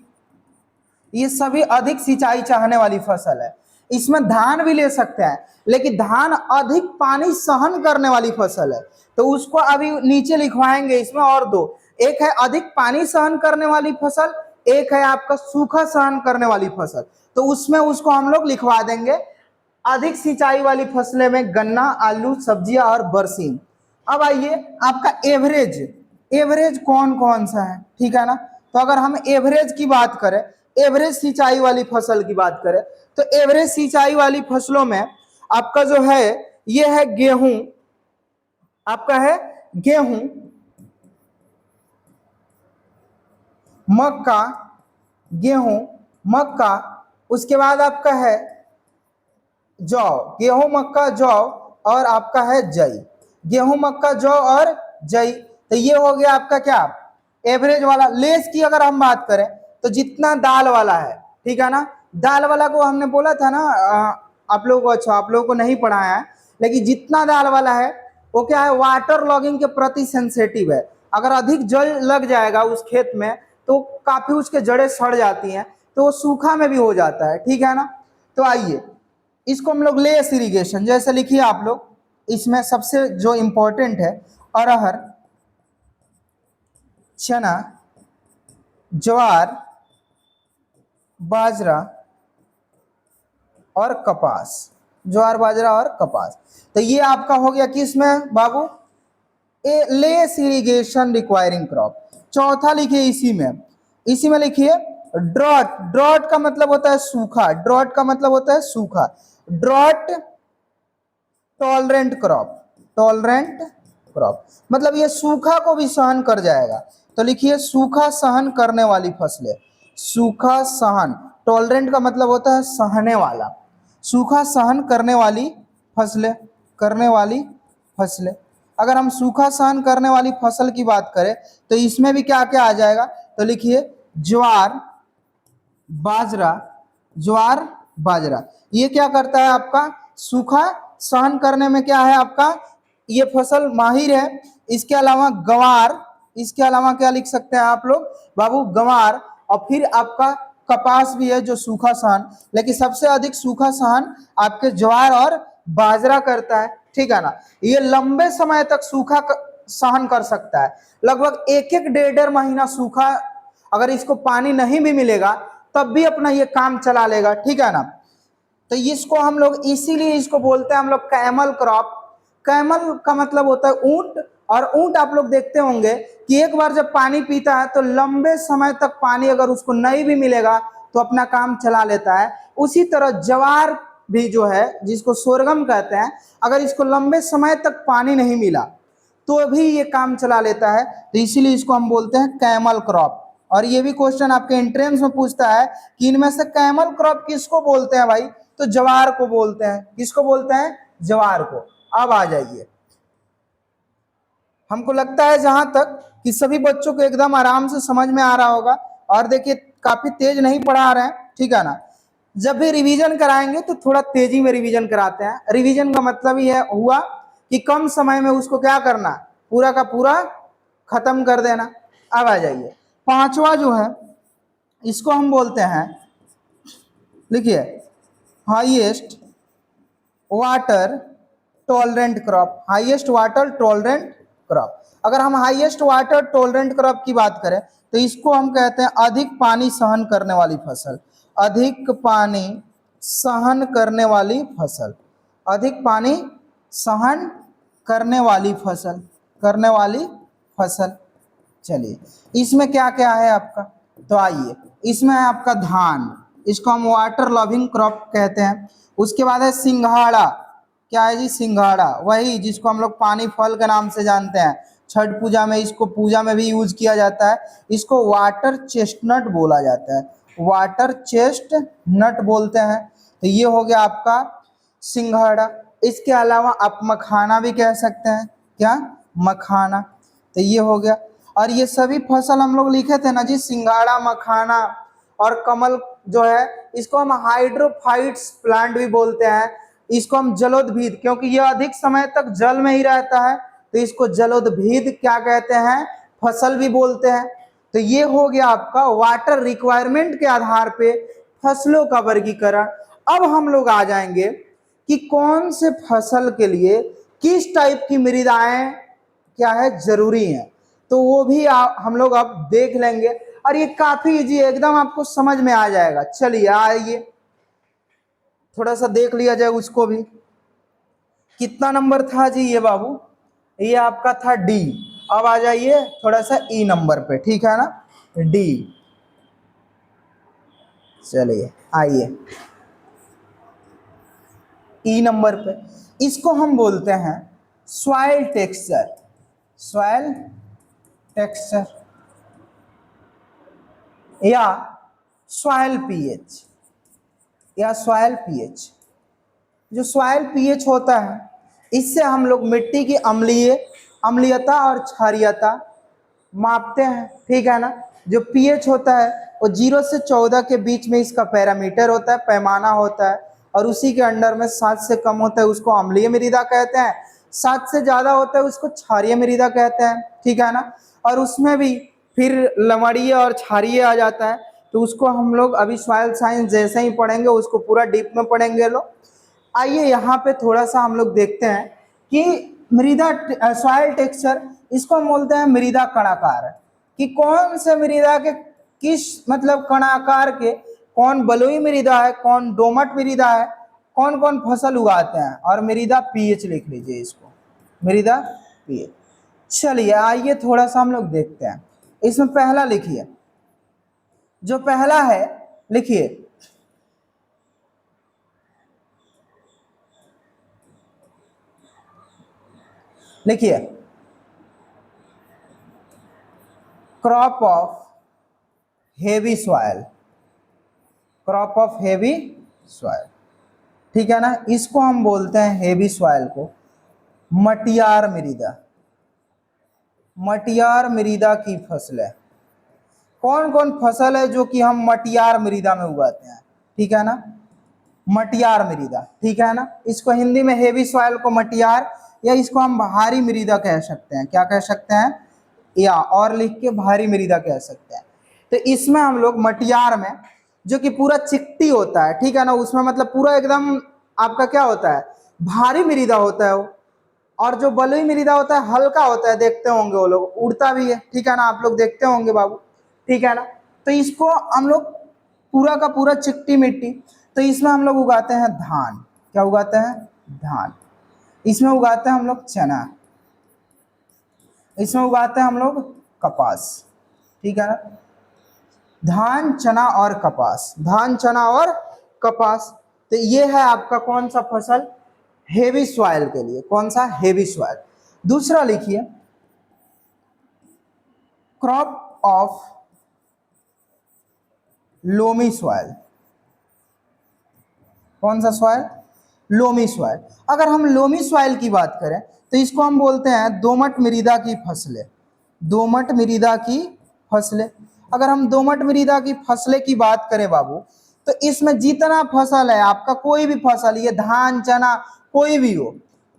ये सभी अधिक सिंचाई चाहने वाली फसल है। इसमें धान भी ले सकते हैं, लेकिन धान अधिक पानी सहन करने वाली फसल है, तो उसको अभी नीचे लिखवाएंगे। इसमें और दो, एक है अधिक पानी सहन करने वाली फसल, एक है आपका सूखा सहन करने वाली फसल। तो उसमें उसको हम लोग लिखवा देंगे अधिक सिंचाई वाली फसलें में गन्ना, आलू, सब्जियां और बरसीम। अब आइए आपका एवरेज, एवरेज कौन कौन सा है, ठीक है ना। तो अगर हम एवरेज की बात करें, एवरेज सिंचाई वाली फसल की बात करें, तो एवरेज सिंचाई वाली फसलों में आपका जो है ये है गेहूं, आपका है गेहूं, मक्का, गेहूं, मक्का, उसके बाद आपका है जौ, गेहूं, मक्का, जौ, और आपका है जई। गेहूं, मक्का, जौ और जई। तो ये हो गया आपका क्या? एवरेज वाला। लेस की अगर हम बात करें, तो जितना दाल वाला है, ठीक है ना। दाल वाला को हमने बोला था ना, आप लोगों को, अच्छा आप लोगों को नहीं पढ़ाया है, लेकिन जितना दाल वाला है वो क्या है? वाटर लॉगिंग के प्रति सेंसेटिव है। अगर अधिक जल लग जाएगा उस खेत में, तो काफी उसके जड़ें सड़ जाती हैं, तो वो सूखा में भी हो जाता है, ठीक है ना। तो आइए इसको हम लोग लेस इरिगेशन जैसे लिखिए आप लोग। इसमें सबसे जो इंपॉर्टेंट है, अरहर, चना, ज्वार, बाजरा और कपास, ज्वार, बाजरा और कपास। तो ये आपका हो गया किसमें बाबू? ए लेस इरिगेशन रिक्वायरिंग क्रॉप। चौथा लिखिए इसी में, इसी में लिखिए ड्रॉट। ड्रॉट का मतलब होता है सूखा, ड्रॉट का मतलब होता है सूखा। Drought tolerant crop, tolerant crop मतलब ये सूखा को भी सहन कर जाएगा। तो लिखिए सूखा सहन करने वाली फसलें, सूखा सहन, टॉलरेंट का मतलब होता है सहने वाला, सूखा सहन करने वाली फसलें, करने वाली फसलें। अगर हम सूखा सहन करने वाली फसल की बात करें, तो इसमें भी क्या क्या आ जाएगा? तो लिखिए ज्वार, बाजरा, ज्वार, बाजरा। ये क्या करता है आपका? सूखा सहन करने में क्या है आपका? ये फसल माहिर है। इसके अलावा गंवार, इसके अलावा क्या लिख सकते हैं आप लोग बाबू? गंवार। और फिर आपका कपास भी है जो सूखा सहन, लेकिन सबसे अधिक सूखा सहन आपके ज्वार और बाजरा करता है, ठीक है ना। ये लंबे समय तक सूखा सहन कर सकता है, लगभग एक एक डेढ़ महीना सूखा, अगर इसको पानी नहीं भी मिलेगा तब भी अपना ये काम चला लेगा, ठीक है ना। तो इसको हम लोग इसीलिए इसको बोलते हैं हम लोग कैमल क्रॉप। कैमल का मतलब होता है ऊंट, और ऊंट आप लोग देखते होंगे कि एक बार जब पानी पीता है तो लंबे समय तक पानी अगर उसको नहीं भी मिलेगा तो अपना काम चला लेता है। उसी तरह ज्वार भी जो है, जिसको सोरगम कहते हैं, अगर इसको लंबे समय तक पानी नहीं मिला तो भी ये काम चला लेता है, तो इसीलिए इसको हम बोलते हैं कैमल क्रॉप। और ये भी क्वेश्चन आपके एंट्रेंस में पूछता है कि इनमें से कैमल क्रॉप किसको बोलते हैं भाई? तो ज्वार को बोलते हैं। किसको बोलते हैं? ज्वार को। अब आ जाइए, हमको लगता है जहां तक कि सभी बच्चों को एकदम आराम से समझ में आ रहा होगा, और देखिए काफी तेज नहीं पढ़ा रहे हैं, ठीक है ना। जब भी रिवीजन कराएंगे तो थोड़ा तेजी में रिवीजन कराते हैं। रिवीजन का मतलब ही है हुआ कि कम समय में उसको क्या करना, पूरा का पूरा खत्म कर देना। अब आ जाइए पांचवा जो है, इसको हम बोलते हैं, लिखिए highest water tolerant crop. Highest water tolerant crop. अगर हम हाईएस्ट वाटर टॉलरेंट क्रॉप की बात करें, तो इसको हम कहते हैं अधिक पानी सहन करने वाली फसल। अधिक पानी सहन करने वाली फसल, अधिक पानी सहन करने वाली फसल, करने वाली फसल। चलिए इसमें क्या क्या है आपका? तो आइए, इसमें है आपका धान, इसको हम वाटर लविंग क्रॉप कहते हैं। उसके बाद है सिंघाड़ा। क्या है जी? सिंघाड़ा, वही जिसको हम लोग पानी फल के नाम से जानते हैं। छठ पूजा में इसको पूजा में भी यूज किया जाता है। इसको वाटर चेस्टनट बोला जाता है, वाटर चेस्ट नट बोलते हैं। तो ये हो गया आपका सिंघाड़ा। इसके अलावा आप मखाना भी कह सकते हैं, क्या, मखाना। तो ये हो गया। और ये सभी फसल हम लोग लिखे थे ना जी, सिंघाड़ा, मखाना और कमल जो है, इसको हम हाइड्रोफाइट्स प्लांट भी बोलते हैं। इसको हम जलोद्भिद, क्योंकि ये अधिक समय तक जल में ही रहता है, तो इसको जलोद्भिद क्या कहते हैं, फसल भी बोलते हैं। तो ये हो गया आपका वाटर रिक्वायरमेंट के आधार पे फसलों का वर्गीकरण। अब हम लोग आ जाएंगे कि कौन से फसल के लिए किस टाइप की मृदाएं क्या है जरूरी है, तो वो भी हम लोग अब देख लेंगे। और ये काफी इजी है, एकदम आपको समझ में आ जाएगा। चलिए आइए थोड़ा सा देख लिया जाए उसको भी। कितना नंबर था जी ये बाबू, ये आपका था डी। अब आ जाइए थोड़ा सा ई नंबर पे, ठीक है ना, डी। चलिए आइए ई नंबर पे, इसको हम बोलते हैं सॉइल टेक्सचर। सॉइल टेक्सचर या सॉइल पीएच, या सॉइल पीएच। जो सॉइल पीएच होता है, इससे हम लोग मिट्टी की अम्लीयता और क्षारीयता मापते हैं, ठीक है ना। जो पीएच होता है वो 0 से 14 के बीच में इसका पैरामीटर होता है, पैमाना होता है। और उसी के अंडर में 7 से कम होता है उसको अम्लीय मृदा कहते हैं, 7 से ज़्यादा होता है उसको क्षारीय मृदा कहते हैं, ठीक है ना। और उसमें भी फिर लवणीय और क्षारीय आ जाता है, तो उसको हम लोग अभी सॉइल साइंस जैसे ही पढ़ेंगे उसको पूरा डीप में पढ़ेंगे लोग। आइए यहाँ पे थोड़ा सा हम लोग देखते हैं कि मृदा सॉइल टेक्सचर, इसको हम बोलते हैं मृदा कणाकार, कि कौन से मृदा के किस मतलब कणाकार के, कौन बलुई मृदा है, कौन दोमट मृदा है, कौन कौन फसल उगाते हैं। और मृदा पीएच लिख लीजिए इसको, मृदा पीएच। चलिए आइए थोड़ा सा हम लोग देखते हैं। इसमें पहला लिखिए, जो पहला है लिखिए, लिखिए crop of heavy soil, crop of heavy soil, ठीक है ना। इसको हम बोलते हैं हेवी सॉइल को मटियार मृदा। मटियार मृदा की फसलें, कौन कौन फसल है जो कि हम मटियार मृदा में उगाते हैं, ठीक है ना, मटियार मृदा, ठीक है ना। इसको हिंदी में हेवी सॉइल को मटियार, या इसको हम भारी मृदा कह सकते हैं, क्या कह सकते हैं, या और लिख के भारी मृदा कह सकते हैं। तो इसमें हम लोग मटियार में, जो कि पूरा चिकटी होता है, ठीक है ना, उसमें मतलब पूरा एकदम आपका क्या होता है, भारी मृदा होता है वो। और जो बलुई मृदा होता है हल्का होता है, देखते होंगे वो लोग, उड़ता भी है, ठीक है ना, आप लोग देखते होंगे बाबू, ठीक है ना। तो इसको हम लोग पूरा का पूरा चिकटी मिट्टी, तो इसमें हम लोग उगाते हैं धान, क्या उगाते हैं, धान। इसमें उगाते हैं हम लोग चना, इसमें उगाते हैं हम लोग कपास, ठीक है ना। धान, चना और कपास, धान, चना और कपास। तो ये है आपका कौन सा फसल, हेवी सॉइल के लिए, कौन सा, हेवी सॉइल। दूसरा लिखिए क्रॉप ऑफ लोमी सॉइल, कौन सा सॉइल, लोमी सॉइल। अगर हम लोमी सॉइल की बात करें तो इसको हम बोलते हैं दोमट मृदा की फसलें, दोमट मृदा की फसलें। अगर हम दोमट मृदा की फसलें की बात करें बाबू, तो इसमें जितना फसल है आपका, कोई भी फसल, ये धान, चना, कोई भी हो,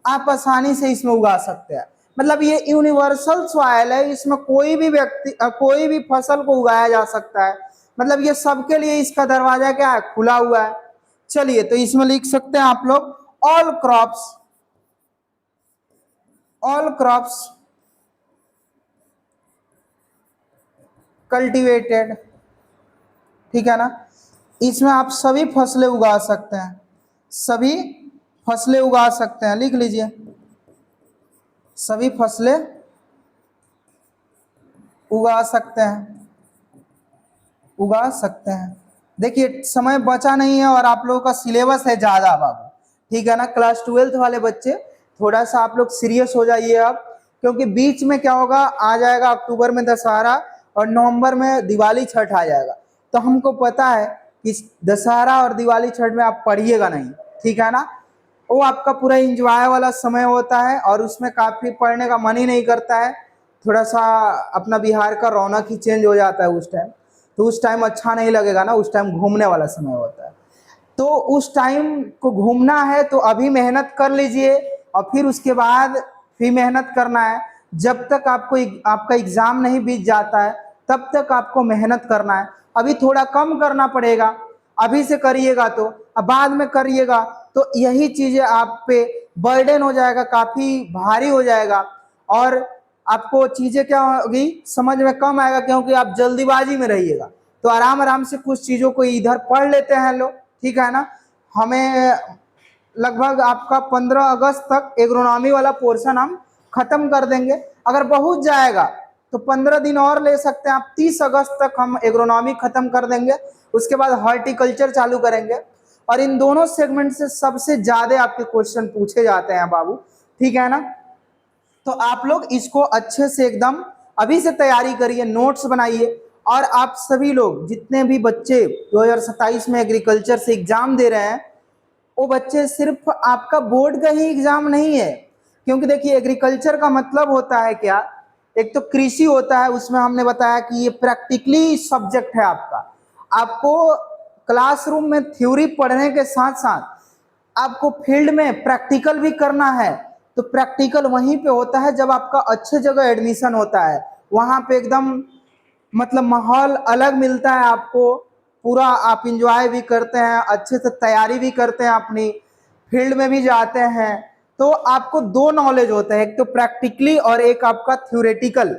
आप आसानी से इसमें उगा सकते हैं। मतलब ये यूनिवर्सल सॉइल है, इसमें कोई भी व्यक्ति कोई भी फसल को उगाया जा सकता है। मतलब ये सबके लिए इसका दरवाजा क्या है, खुला हुआ है। चलिए तो इसमें लिख सकते हैं आप लोग all crops, all crops cultivated, ठीक है ना। इसमें आप सभी फसलें उगा सकते हैं, सभी फसलें उगा सकते हैं, लिख लीजिए सभी फसलें उगा सकते हैं, उगा सकते हैं। देखिए समय बचा नहीं है और आप लोगों का सिलेबस है ज़्यादा बाबू, ठीक है ना। क्लास 12th वाले बच्चे थोड़ा सा आप लोग सीरियस हो जाइए अब, क्योंकि बीच में क्या होगा, आ जाएगा अक्टूबर में दशहरा और नवंबर में दिवाली छठ आ जाएगा। तो हमको पता है कि दशहरा और दिवाली छठ में आप पढ़िएगा नहीं, ठीक है ना। वो आपका पूरा इंजॉय वाला समय होता है और उसमें काफ़ी पढ़ने का मन ही नहीं करता है। थोड़ा सा अपना बिहार का रौनक ही चेंज हो जाता है उस टाइम, तो उस टाइम अच्छा नहीं लगेगा ना, उस टाइम घूमने वाला समय होता है। तो उस टाइम को घूमना है तो अभी मेहनत कर लीजिए और फिर उसके बाद फिर मेहनत करना है। जब तक आपको आपका एग्ज़ाम नहीं बीत जाता है तब तक आपको मेहनत करना है। अभी थोड़ा कम करना पड़ेगा, अभी से करिएगा तो अब बाद में करिएगा तो यही चीज़ें आप पे बर्डन हो जाएगा, काफ़ी भारी हो जाएगा और आपको चीज़ें क्या होगी समझ में कम आएगा, क्योंकि आप जल्दीबाजी में रहिएगा। तो आराम आराम से कुछ चीज़ों को इधर पढ़ लेते हैं लोग, ठीक है ना। हमें लगभग आपका 15 अगस्त तक एग्रोनॉमी वाला पोर्शन हम खत्म कर देंगे। अगर बहुत जाएगा तो 15 दिन और ले सकते हैं आप, 30 अगस्त तक हम एग्रोनॉमी खत्म कर देंगे। उसके बाद हॉर्टिकल्चर चालू करेंगे और इन दोनों सेगमेंट से सबसे ज़्यादा आपके क्वेश्चन पूछे जाते हैं बाबू, ठीक है ना। तो आप लोग इसको अच्छे से एकदम अभी से तैयारी करिए, नोट्स बनाइए। और आप सभी लोग जितने भी बच्चे 2027 में एग्रीकल्चर से एग्जाम दे रहे हैं, वो बच्चे सिर्फ आपका बोर्ड का ही एग्जाम नहीं है, क्योंकि देखिए एग्रीकल्चर का मतलब होता है क्या, एक तो कृषि होता है, उसमें हमने बताया कि ये प्रैक्टिकली सब्जेक्ट है आपका। आपको क्लासरूम में थ्योरी पढ़ने के साथ साथ आपको फील्ड में प्रैक्टिकल भी करना है। तो प्रैक्टिकल वहीं पे होता है जब आपका अच्छे जगह एडमिशन होता है, वहां पे एकदम मतलब माहौल अलग मिलता है आपको, पूरा आप इंजॉय भी करते हैं, अच्छे से तैयारी भी करते हैं, अपनी फील्ड में भी जाते हैं। तो आपको दो नॉलेज होता है, एक तो प्रैक्टिकली और एक आपका थ्योरेटिकल।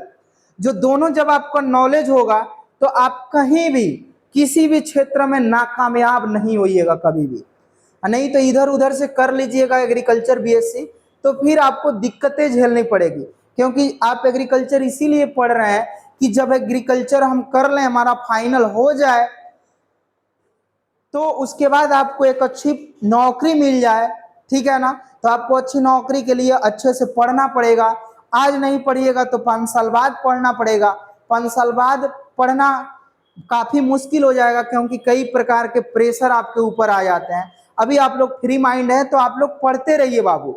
जो दोनों जब आपका नॉलेज होगा तो आप कहीं भी किसी भी क्षेत्र में नाकामयाब नहीं होइएगा कभी भी। नहीं तो इधर उधर से कर लीजिएगा एग्रीकल्चर बीएससी तो फिर आपको दिक्कतें झेलनी पड़ेगी, क्योंकि आप एग्रीकल्चर इसीलिए पढ़ रहे हैं कि जब एग्रीकल्चर हम कर लें, हमारा फाइनल हो जाए, तो उसके बाद आपको एक अच्छी नौकरी मिल जाए, ठीक है ना। तो आपको अच्छी नौकरी के लिए अच्छे से पढ़ना पड़ेगा। आज नहीं पढ़िएगा तो 5 साल बाद पढ़ना पड़ेगा। 5 साल बाद पढ़ना काफ़ी मुश्किल हो जाएगा, क्योंकि कई प्रकार के प्रेशर आपके ऊपर आ जाते हैं। अभी आप लोग फ्री माइंड है तो आप लोग पढ़ते रहिए बाबू,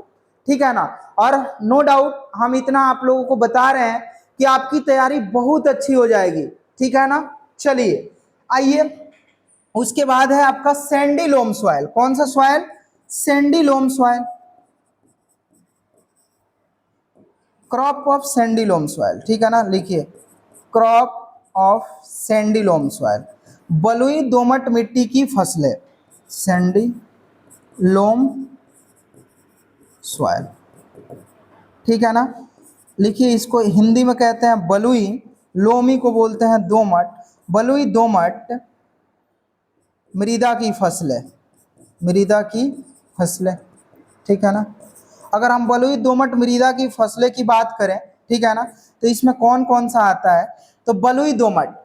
ठीक है ना। और नो डाउट हम इतना आप लोगों को बता रहे हैं कि आपकी तैयारी बहुत अच्छी हो जाएगी, ठीक है ना। चलिए आइए, उसके बाद है आपका सैंडी लोम सॉइल। कौन सा soil? Sandy loam soil, crop of sandy loam soil, ठीक है ना। लिखिए crop of sandy loam soil, बलुई दोमट मिट्टी की फसलें, सैंडी लोम सॉइल, ठीक है ना। लिखिए इसको हिंदी में कहते हैं बलुई, लोमी को बोलते हैं दोमट, बलुई दोमट मृदा की फसलें, मृदा की फसलें, ठीक है ना। अगर हम बलुई दोमट मृदा की फसलें की बात करें, ठीक है ना, तो इसमें कौन कौन सा आता है? तो बलुई दोमट,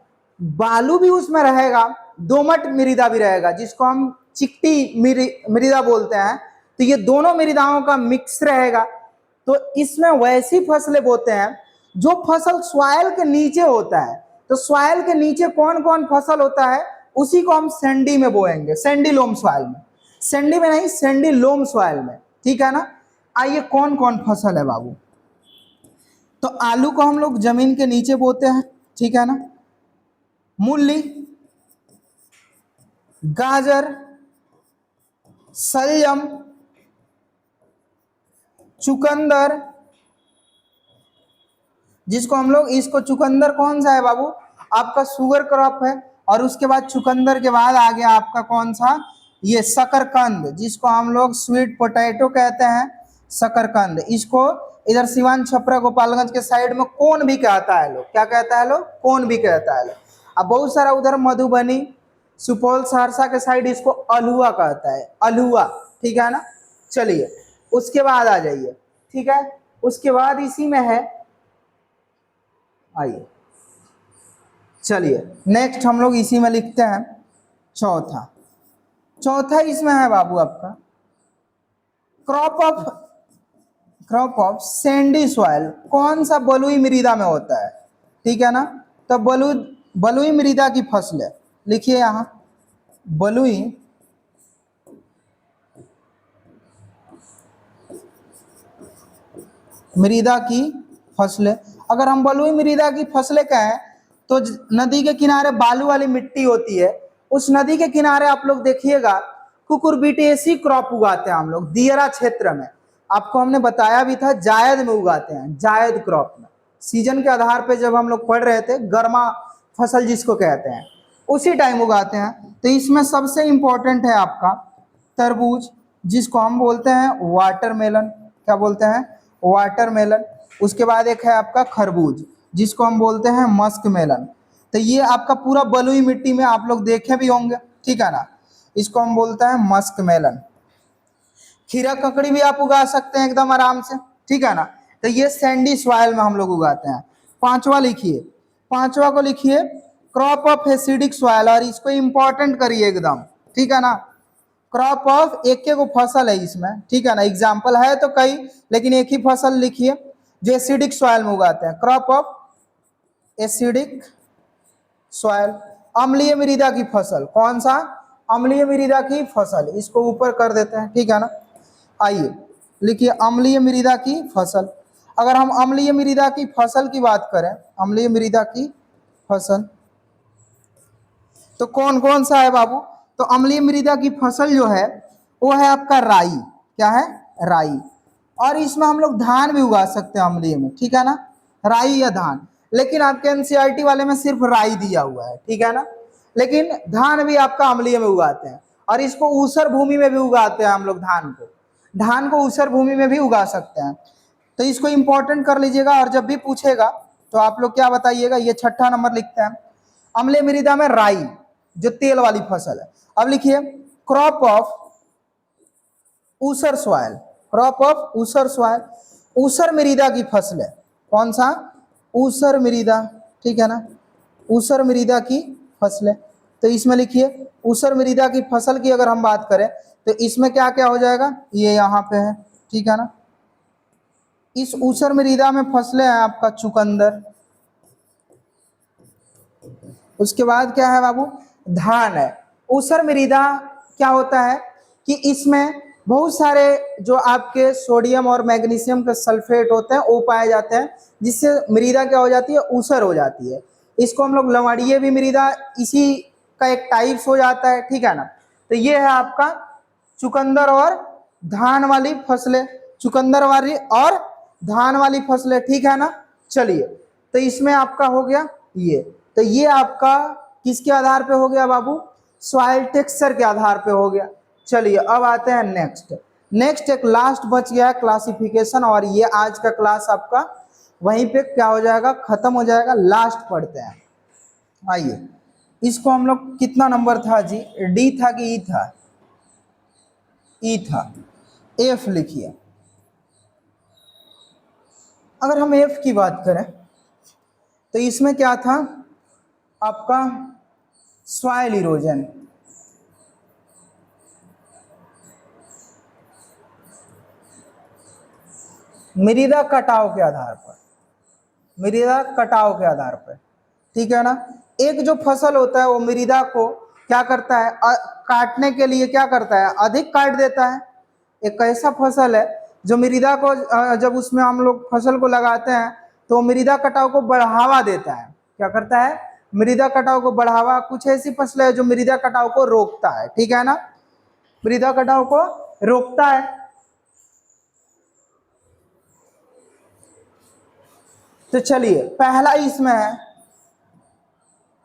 बालू भी उसमें रहेगा, दोमट मृदा भी रहेगा, जिसको हम चिकटी मृदा बोलते हैं। तो ये दोनों मृदाओं का मिक्स रहेगा। तो इसमें वैसी फसलें बोते हैं जो फसल सॉइल के नीचे होता है। तो सॉइल के नीचे कौन कौन फसल होता है उसी को हम सैंडी में बोएंगे, सैंडी लोम सॉइल में, सैंडी में नहीं सैंडी लोम सॉइल में, ठीक है ना। आइए कौन कौन फसल है बाबू। तो आलू को हम लोग जमीन के नीचे बोते हैं, ठीक है ना। मूली, गाजर, सलजम, चुकंदर, जिसको हम लोग इसको चुकंदर कौन सा है बाबू? आपका शुगर क्रॉप है। और उसके बाद चुकंदर के बाद आ गया आपका कौन सा? ये शकरकंद, जिसको हम लोग स्वीट पोटैटो कहते हैं, शकरकंद। इसको इधर सिवान छपरा गोपालगंज के साइड में कौन भी कहता है लोग, क्या कहता है लोग? कौन भी कहता है लोग। अब बहुत सारा उधर मधुबनी, सुपौल, सहरसा के साइड इसको अलुआ कहता है, अलुआ, ठीक है ना। चलिए उसके बाद आ जाइए, ठीक है। उसके बाद इसी में है, आइए चलिए नेक्स्ट हम लोग इसी में लिखते हैं चौथा। चौथा इसमें है बाबू आपका क्रॉप ऑफ सैंडी सॉइल। कौन सा? बलुई मृदा में होता है, ठीक है ना। तो बलुई मृदा की फसलें, लिखिए यहाँ बलुई मृदा की फसलें। अगर हम बलुई मृदा की फसलें कहें तो नदी के किनारे बालू वाली मिट्टी होती है, उस नदी के किनारे आप लोग देखिएगा कुकुरबिटेसी क्रॉप उगाते हैं हम लोग दियरा क्षेत्र में। आपको हमने बताया भी था जायद में उगाते हैं, जायद क्रॉप में। सीजन के आधार पे जब हम लोग पढ़ रहे थे गर्मा फसल जिसको कहते हैं उसी टाइम उगाते हैं। तो इसमें सबसे इंपॉर्टेंट है आपका तरबूज, जिसको हम बोलते हैं वाटरमेलन। क्या बोलते हैं? वाटरमेलन। उसके बाद एक है आपका खरबूज, जिसको हम बोलते हैं मस्क मेलन। तो ये आपका पूरा बलुई मिट्टी में आप लोग देखे भी होंगे, ठीक है ना, इसको हम बोलते हैं मस्क मेलन। खीरा ककड़ी भी आप उगा सकते हैं एकदम आराम से, ठीक है ना। तो ये सैंडी सॉइल में हम लोग उगाते हैं। पांचवा लिखिए, पांचवा को लिखिए क्रॉप ऑफ एसिडिक सॉइल, और इसको इंपॉर्टेंट करिए एकदम, ठीक है ना। क्रॉप ऑफ एक को फसल है इसमें, ठीक है ना, एग्जाम्पल है तो कई, लेकिन एक ही फसल लिखिए जो एसिडिक सॉइल में उगाते हैं। क्रॉप ऑफ एसिडिक सॉइल, अम्लीय मृदा की फसल। कौन सा? अम्लीय मृदा की फसल। इसको ऊपर कर देते हैं, ठीक है ना। आइए लिखिए अम्लीय मृदा की फसल। अगर हम अम्लीय मृदा की फसल की बात करें, अम्लीय मृदा की फसल तो कौन कौन सा है बाबू? तो अम्लीय मृदा की फसल जो है वो है आपका राई। क्या है? राई। और इसमें हम लोग धान भी उगा सकते हैं अम्लीय में, ठीक है ना, राई या धान। लेकिन आपके एनसीईआरटी वाले में सिर्फ राई दिया हुआ है, ठीक है ना। लेकिन धान भी आपका अम्लीय में उगाते हैं, और इसको ऊसर भूमि में भी उगाते हैं हम लोग। धान को ऊसर भूमि में भी उगा सकते हैं। तो इसको इंपॉर्टेंट कर लीजिएगा, और जब भी पूछेगा तो आप लोग क्या बताइएगा, ये छठा नंबर लिखते हैं। अम्लीय मृदा में राई जो तेल वाली फसल है। अब लिखिए क्रॉप ऑफ ऊसर सॉइल, क्रॉप ऑफ ऊसर सॉइल, ऊसर मृदा की फसल है। कौन सा? ऊसर मृदा, ठीक है ना, ऊसर मृदा की फसल है। तो इसमें लिखिए ऊसर मृदा की फसल की अगर हम बात करें तो इसमें क्या क्या हो जाएगा, ये यहाँ पे है, ठीक है ना। इस ऊसर मृदा में फसलें हैं आपका चुकंदर। उसके बाद क्या है बाबू? धान है। ऊसर मृदा क्या होता है कि इसमें बहुत सारे जो आपके सोडियम और मैग्नीशियम के सल्फेट होते हैं वो पाए जाते हैं, जिससे मृदा क्या हो जाती है, ऊसर हो जाती है। इसको हम लोग लवणीय भी मृदा इसी का एक टाइप्स हो जाता है, ठीक है ना। तो ये है आपका चुकंदर और धान वाली फसलें, चुकंदर वाली और धान वाली फसलें, ठीक है ना। चलिए तो इसमें आपका हो गया ये। तो ये आपका किसके आधार पे हो गया बाबू? सॉइल टेक्सचर के आधार पे हो गया। चलिए अब आते हैं नेक्स्ट एक लास्ट बच गया है क्लासिफिकेशन, और ये आज का क्लास आपका वहीं पे क्या हो जाएगा, खत्म हो जाएगा। लास्ट पढ़ते हैं। आइए इसको हम लोग कितना नंबर था जी? डी था कि ई था? ई था। एफ लिखिए। अगर हम एफ की बात करें तो इसमें क्या था आपका? Soil erosion. मृदा कटाव के आधार पर, मृदा कटाव के आधार पर, ठीक है ना। एक जो फसल होता है वो मृदा को क्या करता है, काटने के लिए क्या करता है, अधिक काट देता है। एक ऐसा फसल है जो मृदा को जब उसमें हम लोग फसल को लगाते हैं तो मृदा कटाव को बढ़ावा देता है। क्या करता है? मृदा कटाव को बढ़ावा। कुछ ऐसी फसलें है जो मृदा कटाव को रोकता है, ठीक है ना, मृदा कटाव को रोकता है। तो चलिए पहला इसमें है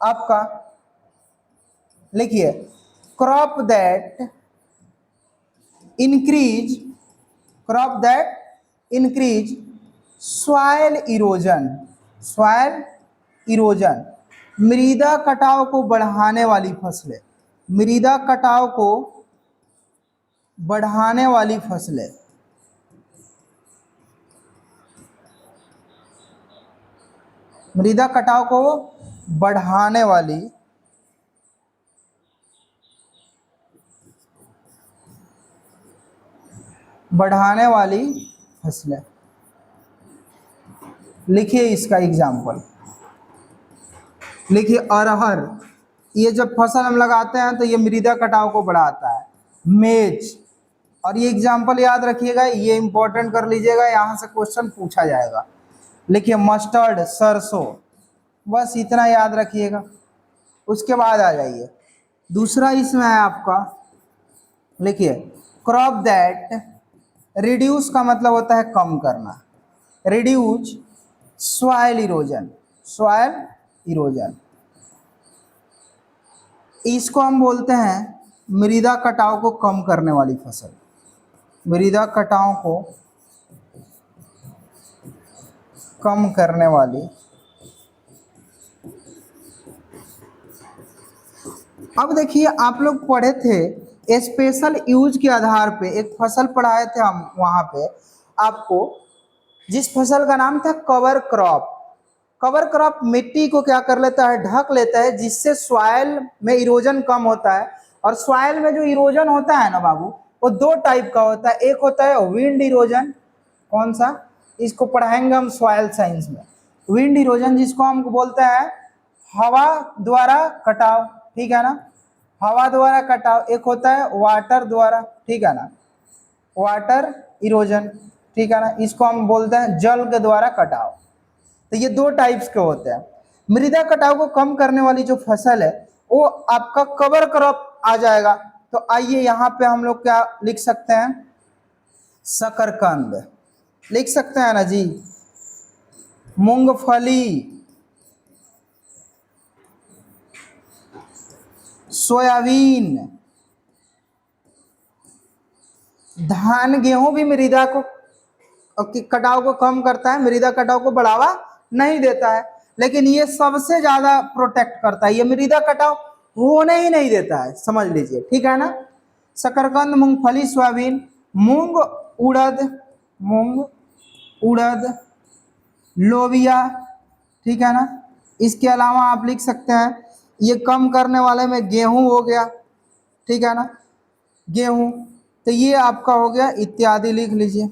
आपका, लिखिए crop that increase soil erosion. Soil erosion, मृदा कटाव को बढ़ाने वाली फसलें, मृदा कटाव को बढ़ाने वाली फसलें। मृदा कटाव को बढ़ाने वाली फसलें। लिखिए इसका एग्जाम्पल, लिखिए अरहर, ये जब फसल हम लगाते हैं तो ये मृदा कटाव को बढ़ाता है। मेज, और ये एग्जाम्पल याद रखिएगा, ये इंपॉर्टेंट कर लीजिएगा, यहाँ से क्वेश्चन पूछा जाएगा। लिखिए मस्टर्ड, सरसों, बस इतना याद रखिएगा। उसके बाद आ जाइए, दूसरा इसमें है आपका, लिखिए क्रॉप दैट रिड्यूस का मतलब होता है कम करना, reduce soil erosion, soil erosion, इसको हम बोलते हैं मृदा कटाव को कम करने वाली फसल, मृदा कटाव को कम करने वाली। अब देखिए आप लोग पढ़े थे स्पेशल यूज के आधार पे, एक फसल पढ़ाए थे हम वहाँ पे आपको, जिस फसल का नाम था कवर क्रॉप। कवर क्रॉप मिट्टी को क्या कर लेता है, ढक लेता है, जिससे सॉइल में इरोजन कम होता है। और सॉइल में जो इरोजन होता है ना बाबू, वो दो टाइप का होता है। एक होता है विंड इरोजन, कौन सा, इसको पढ़ाएंगे हम सॉइल साइंस में। विंड इरोजन जिसको हम बोलते हैं हवा द्वारा कटाव, ठीक है ना, हवा द्वारा कटाव। एक होता है वाटर द्वारा, ठीक है ना, वाटर इरोजन, ठीक है ना, इसको हम बोलते हैं जल के द्वारा कटाव। तो ये दो टाइप्स के होते हैं। मृदा कटाव को कम करने वाली जो फसल है वो आपका कवर क्रॉप आ जाएगा। तो आइए यहाँ पे हम लोग क्या लिख सकते हैं, शकरकंद लिख सकते हैं ना जी, मूंगफली, सोयाबीन, धान, गेहूं भी मृदा को कटाव को कम करता है, मृदा कटाव को बढ़ावा नहीं देता है, लेकिन ये सबसे ज्यादा प्रोटेक्ट करता है, ये मृदा कटाव होने ही नहीं देता है, समझ लीजिए, ठीक है ना। शकरकंद, मूंगफली, सोयाबीन, मूंग, उड़द, मूंग, उड़द, लोबिया, ठीक है ना। इसके अलावा आप लिख सकते हैं, ये कम करने वाले में गेहूं हो गया, ठीक है ना, गेहूं, तो ये आपका हो गया, इत्यादि लिख लीजिए।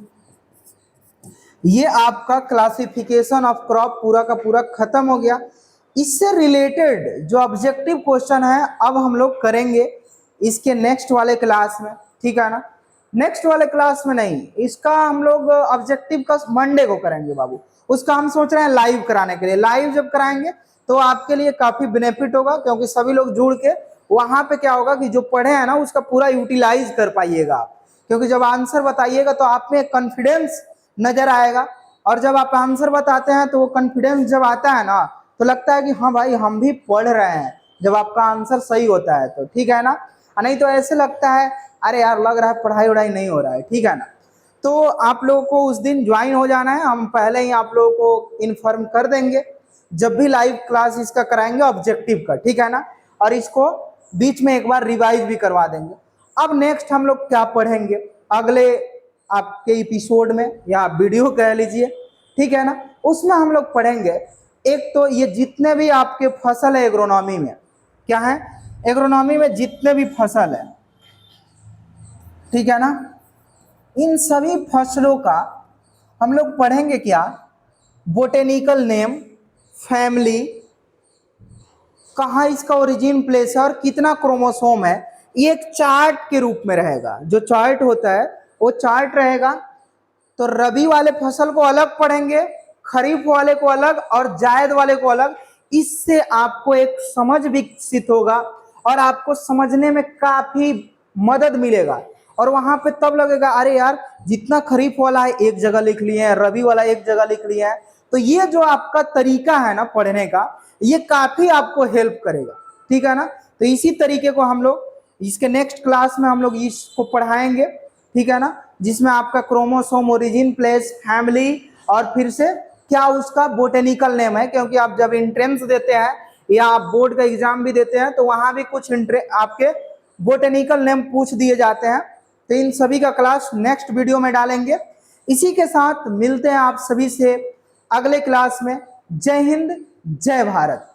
ये आपका क्लासिफिकेशन ऑफ क्रॉप पूरा का पूरा खत्म हो गया। इससे रिलेटेड जो ऑब्जेक्टिव क्वेश्चन है अब हम लोग करेंगे इसके नेक्स्ट वाले क्लास में, ठीक है ना। नेक्स्ट वाले क्लास में नहीं, इसका हम लोग ऑब्जेक्टिव का मंडे को करेंगे बाबू। उसका हम सोच रहे हैं लाइव कराने के लिए। लाइव जब कराएंगे तो आपके लिए काफी बेनिफिट होगा, क्योंकि सभी लोग जुड़ के वहां पे क्या होगा कि जो पढ़े हैं ना उसका पूरा यूटिलाइज कर पाइएगा आप, क्योंकि जब आंसर बताइएगा तो आप में कॉन्फिडेंस नजर आएगा। और जब आप आंसर बताते हैं तो वो कॉन्फिडेंस जब आता है ना तो लगता है कि हाँ भाई हम भी पढ़ रहे हैं, जब आपका आंसर सही होता है तो, ठीक है ना। नहीं तो ऐसे लगता है अरे यार लग रहा है पढ़ाई वढ़ाई नहीं हो रहा है, ठीक है ना। तो आप लोगों को उस दिन ज्वाइन हो जाना है, हम पहले ही आप लोगों को इन्फॉर्म कर देंगे जब भी लाइव क्लास इसका कराएंगे ऑब्जेक्टिव का, ठीक है ना। और इसको बीच में एक बार रिवाइज भी करवा देंगे। अब नेक्स्ट हम लोग क्या पढ़ेंगे अगले आपके एपिसोड में या वीडियो कह लीजिए, ठीक है ना, उसमें हम लोग पढ़ेंगे एक तो ये जितने भी आपके फसल है एग्रोनॉमी में, क्या है, एग्रोनॉमी में जितने भी फसल है, ठीक है ना, इन सभी फसलों का हम लोग पढ़ेंगे क्या, बोटेनिकल नेम, फैमिली, कहाँ इसका ओरिजिन प्लेस है और कितना क्रोमोसोम है, ये एक चार्ट के रूप में रहेगा। जो चार्ट होता है वो चार्ट रहेगा। तो रबी वाले फसल को अलग पढ़ेंगे, खरीफ वाले को अलग और जायद वाले को अलग। इससे आपको एक समझ विकसित होगा और आपको समझने में काफी मदद मिलेगा। और वहां पे तब लगेगा अरे यार जितना खरीफ वाला है एक जगह लिख लिए हैं, रबी वाला एक जगह लिख लिया है। तो ये जो आपका तरीका है ना पढ़ने का, ये काफी आपको हेल्प करेगा, ठीक है ना। तो इसी तरीके को हम लोग इसके नेक्स्ट क्लास में हम लोग इसको पढ़ाएंगे, ठीक है ना, जिसमें आपका क्रोमोसोम, ओरिजिन प्लेस, फैमिली और फिर से क्या उसका बोटेनिकल नेम है, क्योंकि आप जब एंट्रेंस देते हैं या आप बोर्ड का एग्जाम भी देते हैं तो वहां भी कुछ आपके बोटेनिकल नेम पूछ दिए जाते हैं। तो इन सभी का क्लास नेक्स्ट वीडियो में डालेंगे। इसी के साथ मिलते हैं आप सभी से अगले क्लास में। जय हिंद, जय भारत।